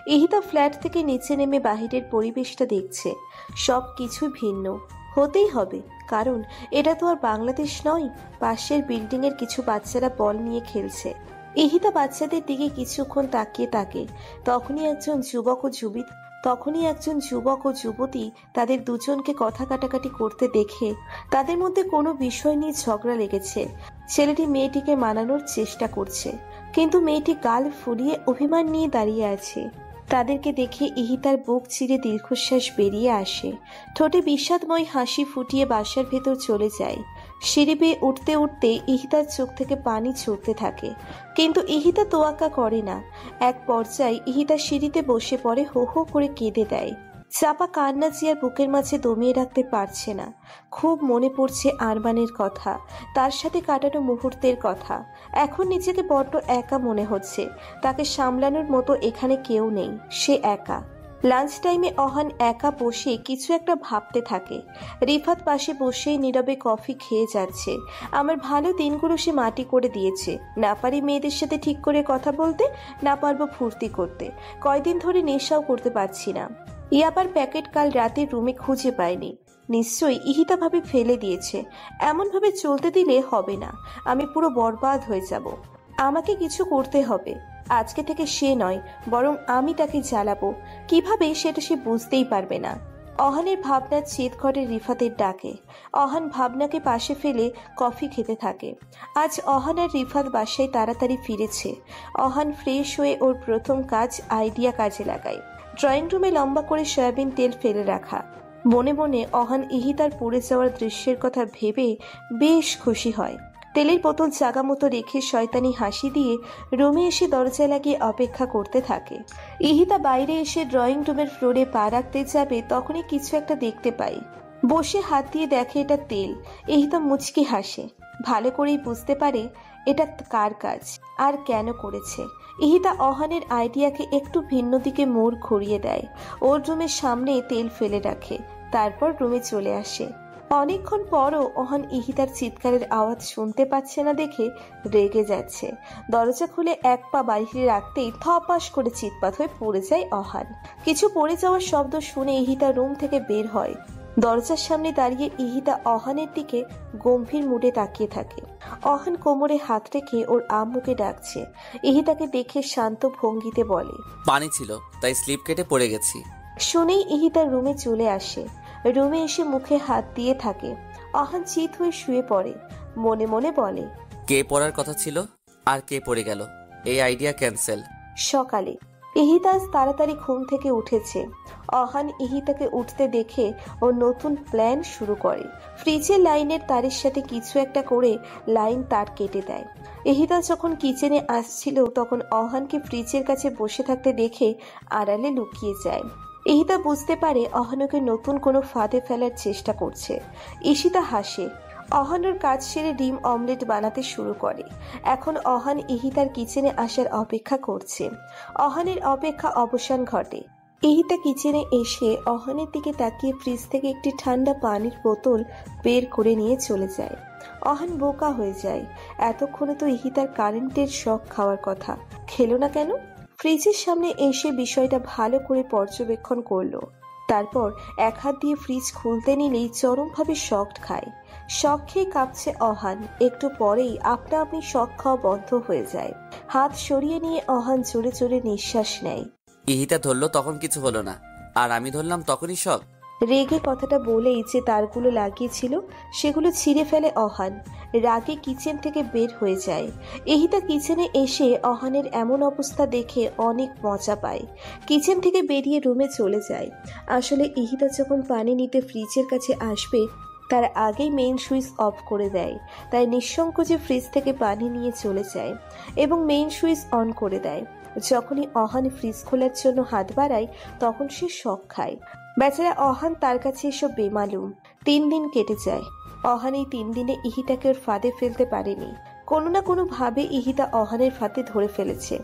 ইহিতা ফ্ল্যাট থেকে নিচে নেমে বাহিরের পরিবেশটা দেখছে। সব কিছু ভিন্ন হতেই হবে, কারণ এটা তো আর বাংলাদেশ নয়। পাশের বিল্ডিং এর কিছু বাচ্চারা বল নিয়ে খেলছে। ইহিতা বাচ্চাদের দিকে কিছুক্ষণ তাকিয়ে থাকে। তখনই একজন যুবক ও যুবতী তাদের দুজনকে কথা কাটাকাটি করতে দেখে তাদের মধ্যে কোনো বিষয় নিয়ে ঝগড়া লেগেছে। ছেলেটি মেয়েটিকে মানানোর চেষ্টা করছে, কিন্তু মেয়েটি গাল ফুলিয়ে অভিমান নিয়ে দাঁড়িয়ে আছে। তাদেরকে দেখে ইহিতার বুক চিরে দীর্ঘশ্বাস বেরিয়ে আসে, ঠোঁটে বিষাদময় হাসি ফুটিয়ে বাসার ভেতর চলে যায়। সিঁড়ি বেয়ে উঠতে উঠতে ইহিতার চোখ থেকে পানি ঝরতে থাকে, কিন্তু ইহিতা তোয়াক্কা করে না। এক পর্যায়ে ইহিতা সিঁড়িতে বসে পড়ে, হো হো করে কেঁদে দেয়। চাপা কান্না জিয়ার বুকের মাঝে দমিয়ে রাখতে পারছে না। খুব মনে পড়ছে আরমানের কথা, তার সাথে কাটানো মুহূর্তের কথা। এখন নিজেকে বড্ড একা মনে হচ্ছে। তাকে সামলানোর মতো এখানে কেউ নেই, সে একা। লাঞ্চ টাইমে অহান একা বসে কিছু একটা ভাবতে থাকে। রিফাত পাশে বসেই নীরবে কফি খেয়ে যাচ্ছে। আমার ভালো দিনগুলো সে মাটি করে দিয়েছে। না পারি মেয়েদের সাথে ঠিক করে কথা বলতে, না পারবো ফুর্তি করতে। কয়দিন ধরে নেশাও করতে পারছি না। ইয়াবার প্যাকেট কাল রাতে রুমে খুঁজে পায়নি। নিশ্চয়ই ইহিতা ভাবে ফেলে দিয়েছে। এমনভাবে চলতে দিলে হবে না, আমি পুরো বরবাদ হয়ে যাব। আমাকে কিছু করতে হবে। আজকে থেকে সে নয়, বরং আমি তাকে জ্বালাবো। কিভাবে সেটা সে বুঝতেই পারবে না। অহানের ভাবনা চেত ঘরে রিফাতের ডাকে। অহান ভাবনাকে পাশে ফেলে কফি খেতে থাকে। আজ অহান আর রিফাত বাসায় তাড়াতাড়ি ফিরেছে। অহান ফ্রেশ হয়ে ওর প্রথম কাজ আইডিয়া কাজে লাগায়। ড্রয়িং রুমে লম্বা করে সয়াবিন তেল ফেলে রাখা। মনে মনে অহান ইহিতার পড়ে যাওয়ার দৃশ্যের কথা ভেবে বেশ খুশি হয়। তেলের বোতল জাগা মতো রেখে শয়তানি হাসি দিয়ে রুমে এসে দরজা লাগিয়ে অপেক্ষা করতে থাকে। ইহিতা বাইরে এসে ড্রয়িং রুমের ফ্লোরে পা রাখতে যাবে, তখনই কিছু একটা দেখতে পাই। বসে হাত দিয়ে দেখে এটা তেল। ইহিতা মুচকি হাসে। ভালো করেই বুঝতে পারে এটা কার কাজ আর কেন করেছে। ইহিতা অহানের আইডিয়াকে একটু ভিন্ন দিকে মোড় ঘুরিয়ে দেয়। ওর রুমের সামনে তেল ফেলে রাখে, তারপর রুমে চলে আসে। অনেকক্ষণ পরও অহান ইহিতার চিৎকারের আওয়াজ শুনতে পাচ্ছে না দেখে রেগে যাচ্ছে। দরজা খুলে এক পা বাইরে রাখতেই থপাস করে চিৎপাত হয়ে পড়ে যায় অহান। কিছু পড়ে যাওয়ার শব্দ শুনে ইহিতা রুম থেকে বের হয়। দরজার সামনে দাঁড়িয়ে ইহিতা অহানের দিকে গম্ভীর মুডে তাকিয়ে থাকে। অহান কোমরে হাত রেখে ওর আম্মুকে ডাকছে। ইহিতাকে দেখে শান্ত ভঙ্গিতে বলে, পানি ছিল তাই স্লিপ কেটে পড়ে গেছি। শুনেই ইহিতার রুমে চলে আসে। রুমে এসে মুখে হাত দিয়ে থাকে। অহান চিত হয়ে শুয়ে পড়ে। মনে মনে বলে, কে পড়ার কথা ছিল আর কে পড়ে গেল, এই আইডিয়া ক্যান্সেল। সকালে ইহিতা আজ তাড়াতাড়ি ঘুম থেকে উঠেছে। অহান ইহিতাকে উঠতে দেখে ও নতুন প্ল্যান শুরু করে। ফ্রিজের লাইনের তারের সাথে কিছু একটা করে লাইন তার কেটে দেয়। ইহিতা যখন কিচেনে আসছিল তখন অহানকে ফ্রিজের কাছে বসে থাকতে দেখে আড়ালে লুকিয়ে যায়। ইহিতা বুঝতে পারে অহানকে নতুন কোনো ফাঁদে ফেলার চেষ্টা করছে। ঈশিতা হাসে। অহানোর কাজ সেরে ডিম অমলেট বানাতে শুরু করে। এখন অহান ইহিতার কিচেনে আসার অপেক্ষা করছে। অহানের অপেক্ষা অবসান ঘটে। ইহিতা কিচেনে এসে অহানের দিকে তাকিয়ে ফ্রিজ থেকে একটি ঠান্ডা পানির বোতল বের করে নিয়ে চলে যায়। অহান বোকা হয়ে যায়। এতক্ষণে তো ইহিতার কারেন্টের শক খাওয়ার কথা, খেলো না কেন? ফ্রিজের সামনে এসে বিষয়টা ভালো করে পর্যবেক্ষণ করলো। তারপর এক হাত দিয়ে ফ্রিজ খুলতে নিলেই চরমভাবে শক খায়। শক খেয়ে কাঁপছে অহান। একটু পরেই আপনা আপনি শক খাওয়া বন্ধ হয়ে যায়। হাত সরিয়ে নিয়ে অহান জোরে জোরে নিঃশ্বাস নেয়। ইহিতা ধরলো তখন কিছু হলো না, আর আমি ধরলাম তখনই শক। রেগে কথাটা বলেই যে তারগুলো লাগিয়েছিল সেগুলো ছিঁড়ে ফেলে অহান। রাগে কিচেন থেকে বের হয়ে যায়। ইহিতা কিচেনে এসে অহানের এমন অবস্থা দেখে অনেক মজা পায়। কিচেন থেকে বেরিয়ে রুমে চলে যায়। আসলে ইহিতা যখন পানি নিতে ফ্রিজের কাছে আসবে তার আগেই মেইন সুইচ অফ করে দেয়। তাই নিঃসংকোচে ফ্রিজ থেকে পানি নিয়ে চলে যায় এবং মেইন সুইচ অন করে দেয়। যখনই অহান ফ্রিজ খোলার জন্য হাত বাড়ায় তখন সে শক খায়। বেচারা অহান তার কাছে এসব বেমালুম। 3 দিন কেটে যায়। অহান এই 3 দিনে ইহিতাকে ওর ফাঁদে ফেলতে পারেনি। কোনো না কোনো ভাবে ইহিতা অহানের ফাঁদে ধরে ফেলেছে।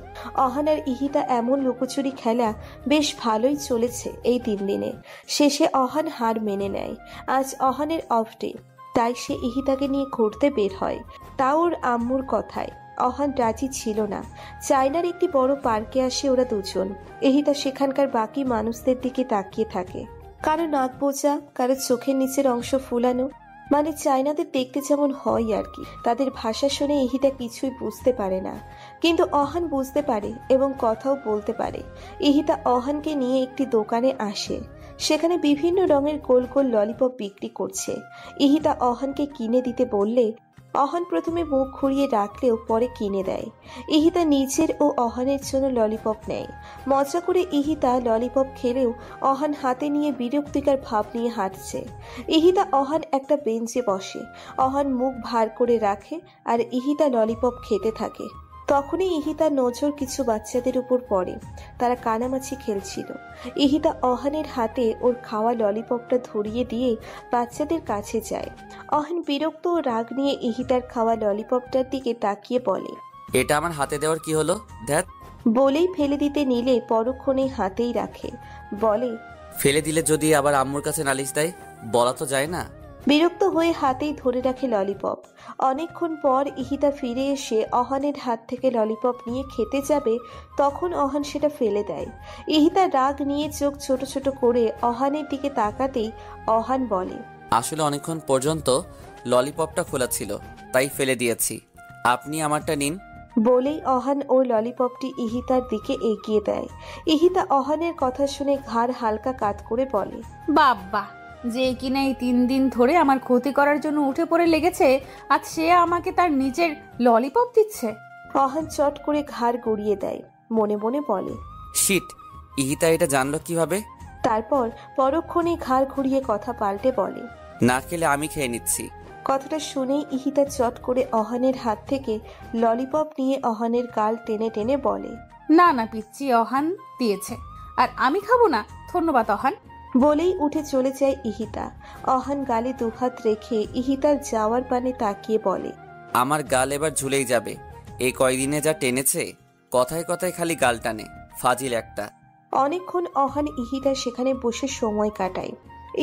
অহান আর ইহিতা এমন লুকোচুরি খেলা বেশ ভালোই চলেছে এই 3 দিনে। শেষে অহান হার মেনে নেয়। আজ অহানের অফ ডে, তাই সে ইহিতাকে নিয়ে ঘুরতে বের হয়। তাও ওর আম্মুর কথায়। অহান রাজি ছিল না। চায়নার একটি বড় পার্কে আসে ওরা দুজন। ইহিতা সেখানকার বাকি মানুষদের দিকে তাকিয়ে থাকে। কারো নাক বোঝা, কারো চোখের নিচের অংশ ফুলানো, মানে চায়নাদের দেখতে যেমন হয় আর কি। তাদের ভাষা শুনে ইহিতা কিছুই বুঝতে পারে না, কিন্তু অহান বুঝতে পারে এবং কথাও বলতে পারে। ইহিতা অহানকে নিয়ে একটি দোকানে আসে। সেখানে বিভিন্ন রঙের গোল গোল ললিপপ বিক্রি করছে। ইহিতা অহানকে কিনে দিতে বললে অহন প্রথমে মুখ ঘুরিয়ে রাখলেও পরে কিনে দেয়। ইহিতা নিজের ও অহনের জন্য ললিপপ নেয়। মজা করে ইহিতা ললিপপ খেলেও অহন হাতে নিয়ে বিরক্তিকর ভাব নিয়ে হাঁটছে। ইহিতা অহন একটা বেঞ্চে বসে, অহন মুখ ভার করে রাখে আর ইহিতা ললিপপ খেতে থাকে। তখনই ইহিতার নজর কিছু বাচ্চাদের উপর পড়ে। তারা কানামাছি খেলছিল। ইহিতা অহানের হাতে ওর খাওয়া ললিপপটা ধরিয়ে দিয়ে বাচ্চাদের কাছে যায়। অহান বিরক্ত ও রাগ নিয়ে ইহিতার খাওয়া ললিপপটার দিকে তাকিয়ে বলে, এটা আমার হাতে দেওয়ার কি হলো? ধ্যাত। বলেই ফেলে দিতে নিলে পরক্ষণে হাতেই রাখে। বলে, ফেলে দিলে যদি আবার আম্মুর কাছে নালিশ দেয়? বলা তো যায় না। বিরক্ত হয়ে হাতেই ধরে রাখে ললিপপ। অনেকক্ষণ পর ইহিতা ফিরে এসে অহানের হাত থেকে ললিপপ নিয়ে খেতে যাবে, তখন অহান সেটা ফেলে দেয়। ইহিতা রাগ নিয়ে চোখ ছোট ছোট করে অহানের দিকে তাকাতেই অহান বলে, আসলে অনেকক্ষণ পর্যন্ত ললিপপটা খোলা ছিল, তাই ফেলে দিয়েছি। আপনি আমারটা নিন। বলেই অহান ওর ললিপপটি ইহিতার দিকে এগিয়ে দেয়। ইহিতা অহানের কথা শুনে ঘাড় হালকা কাত করে বলে, বাবা, যে কিনা এই 3 দিন ধরে আমার ক্ষতি করার জন্য উঠে পড়ে লেগেছে, আজ সে আমাকে তার নিজের ললিপপ দিচ্ছে। অহান চট করে ঘাড় গড়িয়ে দেয়, মনে মনে বলে, শিট, ইহিতা এটা জানলো কিভাবে? তারপর পরক্ষণে ঘাড় ঘুরিয়ে কথা পাল্টে বলে, না খেলে আমি খেয়ে নিচ্ছি। কথাটা শুনেই ইহিতা চট করে অহানের হাত থেকে ললিপপ নিয়ে অহানের গাল টেনে টেনে বলে, না না পিচ্ছি, অহান দিয়েছে আর আমি খাবো না, ধন্যবাদ অহান। বলেই উঠে চলে যায় ইহিতা। অহান গালে দুহাত রেখে ইহিতার যাওয়ার পানে তাকিয়ে বলে, আমার গাল এবার ঝুলেই যাবে। এই কয়দিনে যা টেনেছে, কথায় কথায় খালি গাল টানে, ফাজিল একটা। অনেকক্ষণ অহান ইহিতা সেখানে বসে সময় কাটায়।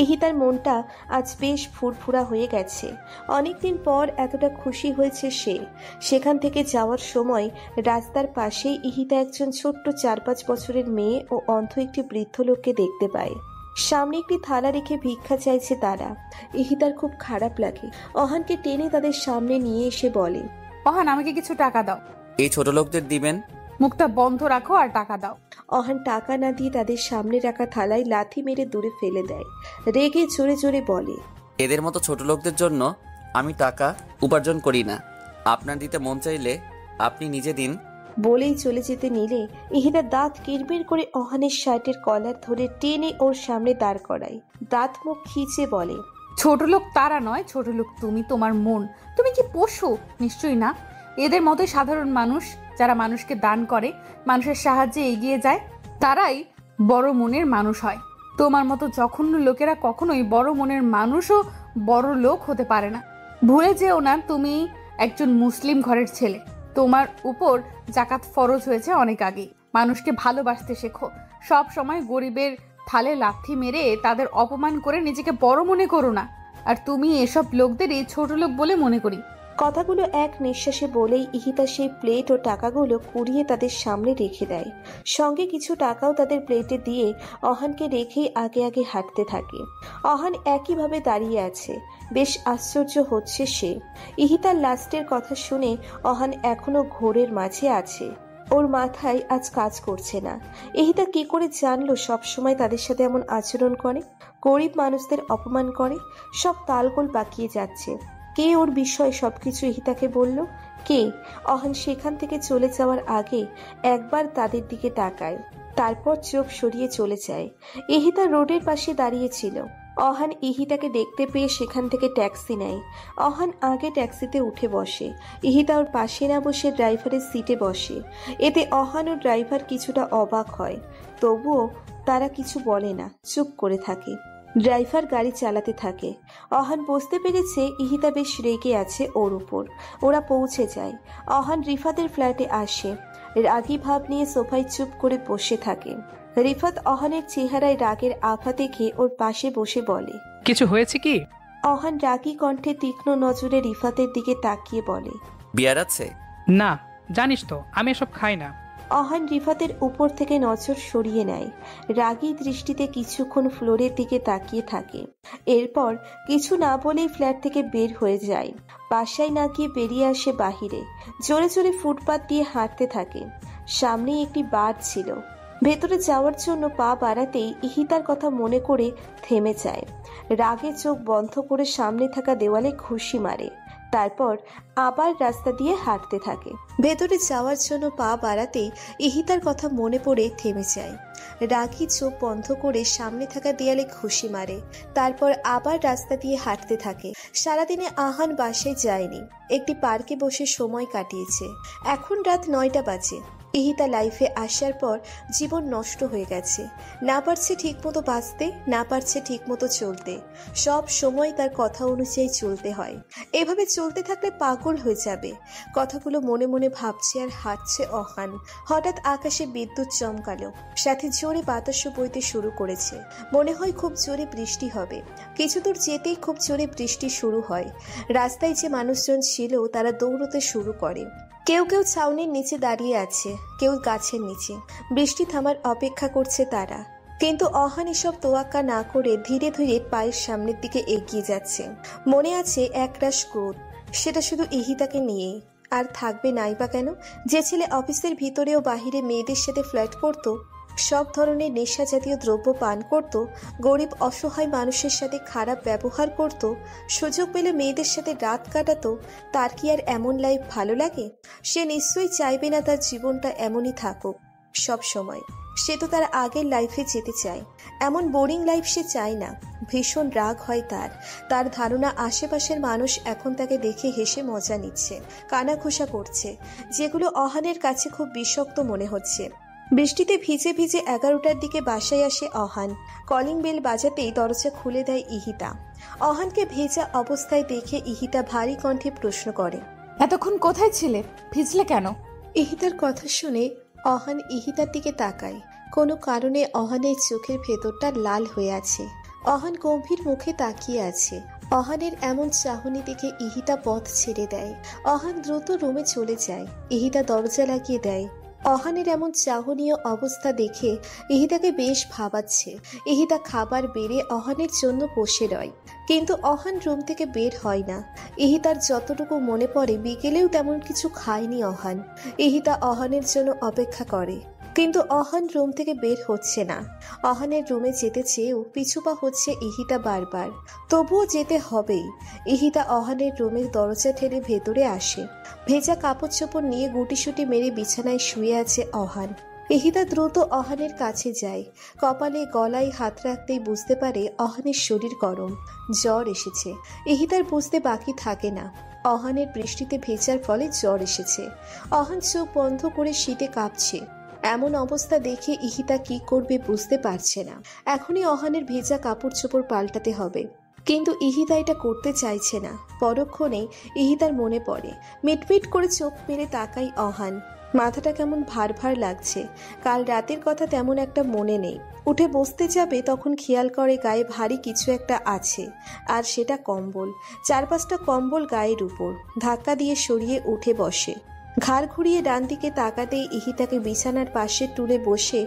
ইহিতার মনটা আজ বেশ ফুরফুরা হয়ে গেছে। অনেকদিন পর এতটা খুশি হয়েছে সে। সেখান থেকে যাওয়ার সময় রাস্তার পাশেই ইহিতা একজন ছোট্ট 4-5 বছরের মেয়ে ও অন্ধ একটি বৃদ্ধ লোককে দেখতে পায়। সামনে একটি থালা রেখে ভিক্ষা চাইছে তারা। ইহিতার খুব খারাপ লাগে। অহানকে টেনে তাদের সামনে নিয়ে এসে বলে, অহান, আমাকে কিছু টাকা দাও। এই ছোট লোকদের দিবেন? মুখটা বন্ধ রাখো আর টাকা দাও। অহান টাকা না দিয়ে তাদের সামনে রাখা থালায় লাথি মেরে দূরে ফেলে দেয়। রেগে জোরে জোরে বলে, এদের মতো ছোট লোকদের জন্য আমি টাকা উপার্জন করি না। আপনার দিতে মন চাইলে আপনি নিজে দিন। বলেই চলে যেতে নিলে ইহিতা দাঁত কিরবির করে অহানের শার্টের কলার ধরে টেনে ওর সামনে দাঁড় করায়। দাঁত মুখ খিচে বলে, ছোট লোক তারা নয়, ছোট লোক তুমি। তোমার মন, তুমি কি পশু? নিশ্চয়ই না। এদের মতোই সাধারণ মানুষ, যারা মানুষকে দান করে, মানুষের সাহায্যে এগিয়ে যায়, তারাই বড় মনের মানুষ হয়। তোমার মতো জঘন্য লোকেরা কখনোই বড় মনের মানুষও বড় লোক হতে পারে না। ভুলে যেও না, তুমি একজন মুসলিম ঘরের ছেলে। তোমার উপর জাকাত ফরজ হয়েছে অনেক আগেই। মানুষকে ভালোবাসতে শেখো। সব সময় গরিবের থালে লাথি মেরে তাদের অপমান করে নিজেকে বড় মনে করো না। আর তুমি এসব লোকদেরই ছোট লোক বলে মনে করি। কথাগুলো এক নিঃশ্বাসে বলেই ইহিতা সেই প্লেট ও টাকাগুলো কুড়িয়ে তাদের সামনে রেখে দেয়। সঙ্গে কিছু টাকাও তাদের প্লেটে দিয়ে অহানকে রেখেই আগে আগে হাঁটতে থাকে। অহান একইভাবে দাঁড়িয়ে আছে। বেশ আশ্চর্য হচ্ছে সে। ইহিতার লাস্টের কথা শুনে অহান এখনো ঘোরের মাঝে আছে। ওর মাথায় আজ কাজ করছে না। ইহিতা কি করে জানলো সবসময় তাদের সাথে এমন আচরণ করে, গরিব মানুষদের অপমান করে? সব তালগোল পাকিয়ে যাচ্ছে। কে ওর বিষয়ে সবকিছু ইহিতাকে বলল? কে? অহান সেখান থেকে চলে যাওয়ার আগে একবার তাদের দিকে তাকায়, তারপর চোখ সরিয়ে চলে যায়। ইহিতা রোডের পাশে দাঁড়িয়েছিল। অহান ইহিতাকে দেখতে পেয়ে সেখান থেকে ট্যাক্সি নেয়। অহান আগে ট্যাক্সিতে উঠে বসে। ইহিতা ওর পাশে না বসে ড্রাইভারের সিটে বসে। এতে অহান ও ড্রাইভার কিছুটা অবাক হয়, তবুও তারা কিছু বলে না, চুপ করে থাকে। ড্রাইভার গাড়ি চালাতে থাকে। অহান বুঝতে পেরেছে ইহিতা বেশ রেগে আছে ওর উপর। ওরা পৌঁছে যায়। অহান রিফাতের ফ্ল্যাটে আসে। রাগী ভাব নিয়ে সোফায় চুপ করে বসে থাকে। রিফাত অহানের চেহারায় রাগের আভা দেখে ওর পাশে বসে বলে, কিছু হয়েছে কি? অহান রাগী কণ্ঠে তীক্ষ্ণ নজরে রিফাতের দিকে তাকিয়ে বলে, বিয়ার আছে? না, জানিস তো আমি এসব খাই না। অহান রিফাতের উপর থেকে নজর সরিয়ে নেয়। রাগী দৃষ্টিতে কিছুক্ষণ ফ্লোরের দিকে তাকিয়ে থাকে। এরপর কিছু না বলেই ফ্ল্যাট থেকে বের হয়ে যায়। বাসায় না গিয়ে বেরিয়ে আসে বাহিরে। জোরে জোরে ফুটপাত দিয়ে হাঁটতে থাকে। সামনেই একটি বার ছিল। ভেতরে যাওয়ার জন্য পা বাড়াতেই ইহিতার কথা মনে করে থেমে যায়। রাগে চোখ বন্ধ করে সামনে থাকা দেওয়ালে ঘুষি মারে। তারপর আবার রাস্তা দিয়ে হাঁটতে থাকে। ভেতরে যাওয়ার জন্য পা বাড়াতেই ইহিতার কথা মনে পড়ে থেমে যায়। রাগী চোখ বন্ধ করে সামনে থাকা দেয়ালে ঘুষি মারে। তারপর আবার রাস্তা দিয়ে হাঁটতে থাকে। সারাদিনে আহান বাসায় যায়নি, একটি পার্কে বসে সময় কাটিয়েছে। এখন রাত 9টা বাজে। ইহিতা লাইফে আসার পর জীবন নষ্ট হয়ে গেছে। না পারছে ঠিকমতো বাঁচতে, না পারছে ঠিকমতো চলতে। সব সময় তার কথা অনুযায়ী চলতে হয়। এভাবে চলতে থাকলে পাগল হয়ে যাবে। কথাগুলো মনে মনে ভাবছে আর হাঁটছে অহান। হঠাৎ আকাশে বিদ্যুৎ চমকালো, সাথে জোরে বাতাসও বইতে শুরু করেছে। মনে হয় খুব জোরে বৃষ্টি হবে। কিছু দূর যেতেই খুব জোরে বৃষ্টি শুরু হয়। রাস্তায় যে মানুষজন ছিল তারা দৌড়তে শুরু করে। কেউ কেউ ছাউনির নিচে দাঁড়িয়ে আছে, কেউ গাছের নিচে। বৃষ্টি থামার অপেক্ষা করছে তারা। কিন্তু অহান এসব তোয়াক্কা না করে ধীরে ধীরে পায়ের সামনের দিকে এগিয়ে যাচ্ছে। মনে আছে একরাশ ক্রোধ, সেটা শুধু ইহিতাকে নিয়েই। আর থাকবে নাইবা কেন? যে ছেলে অফিসের ভিতরেও বাহিরে মেয়েদের সাথে ফ্ল্যাট করত, সব ধরনের নেশা জাতীয় দ্রব্য পান করত, গরিব অসহায় মানুষের সাথে খারাপ ব্যবহার করত, সুযোগ পেলে মেয়েদের সাথে রাত কাটাতো, তার কি আর এমন লাইফ ভালো লাগে? সে নিশ্চয়ই চাইবে না তার জীবনটা এমনই থাকুক সব সময়। সে তো তার আগের লাইফে যেতে চায়। এমন বোরিং লাইফ সে চায় না। ভীষণ রাগ হয় তার ধারণা আশেপাশের মানুষ এখন তাকে দেখে হেসে মজা নিচ্ছে, কানাঘুষা করছে, যেগুলো অহানের কাছে খুব বিষাক্ত মনে হচ্ছে। বৃষ্টিতে ভিজে ভিজে 11টার দিকে বাসায় আসে অহান। কলিং বেল বাজাতেই দরজা খুলে দেয় ইহিতা। অহানকে ভেজা অবস্থায় দেখে ইহিতা ভারী কণ্ঠে প্রশ্ন করে, এতক্ষণ কোথায় ছিলে? ভিজলে কেন? ইহিতার কথা শুনে অহান ইহিতার দিকে তাকায়। কোনো কারণে অহানের চোখের ভেতরটা লাল হয়ে আছে। অহান গম্ভীর মুখে তাকিয়ে আছে। অহানের এমন চাহনি দেখে ইহিতা পথ ছেড়ে দেয়। অহান দ্রুত রুমে চলে যায়। ইহিতা দরজা লাগিয়ে দেয়। অহানের এমন চাহনীয় অবস্থা দেখে ইহিতাকে বেশ ভাবাচ্ছে। ইহিতা খাবার বেড়ে অহানের জন্য বসে রয়, কিন্তু অহান রুম থেকে বের হয় না। ইহিতার যতটুকু মনে পড়ে বিকেলেও তেমন কিছু খায়নি অহান। ইহিতা অহানের জন্য অপেক্ষা করে, কিন্তু অহান রুম থেকে বের হচ্ছে না। অহানের রুমে যেতে চেয়েও পিছুপা হচ্ছে ইহিতা বারবার, তবুও যেতে হবেই। ইহিতা অহানের রুমের দরজা ঠেলে ভেতরে আসে। ভেজা কাপড় চোপড় নিয়ে গুটিসুটি মেরে বিছানায় শুয়ে আছে অহান। ইহিতা দ্রুত অহানের কাছে যায়। কপালে গলায় হাত রাখতেই বুঝতে পারে অহানের শরীর গরম, জ্বর এসেছে। ইহিতার বুঝতে বাকি থাকে না, অহানের বৃষ্টিতে ভেজার ফলে জ্বর এসেছে। অহান চোখ বন্ধ করে শীতে কাঁপছে। এমন অবস্থা দেখে ইহিতা কি করবে বুঝতে পারছে না। এখনই অহানের ভেজা কাপড় চোপড় পাল্টাতে হবে, কিন্তু ইহিতা এটা করতে চাইছে না। পরক্ষণেই ইহিতার মনে পড়ে। মিটমিট করে চোখ মেরে তাকাই অহান। মাথাটা কেমন ভার ভার লাগছে। কাল রাতের কথা তেমন একটা মনে নেই। উঠে বসতে যাবে তখন খেয়াল করে গায়ে ভারী কিছু একটা আছে, আর সেটা কম্বল। 4-5টা কম্বল গায়ের উপর। ধাক্কা দিয়ে সরিয়ে উঠে বসে। ঘাড় ঘুরিয়ে ডান দিকে তাকাতেই ইহিতাকে বিছানার পাশের টুলে বসে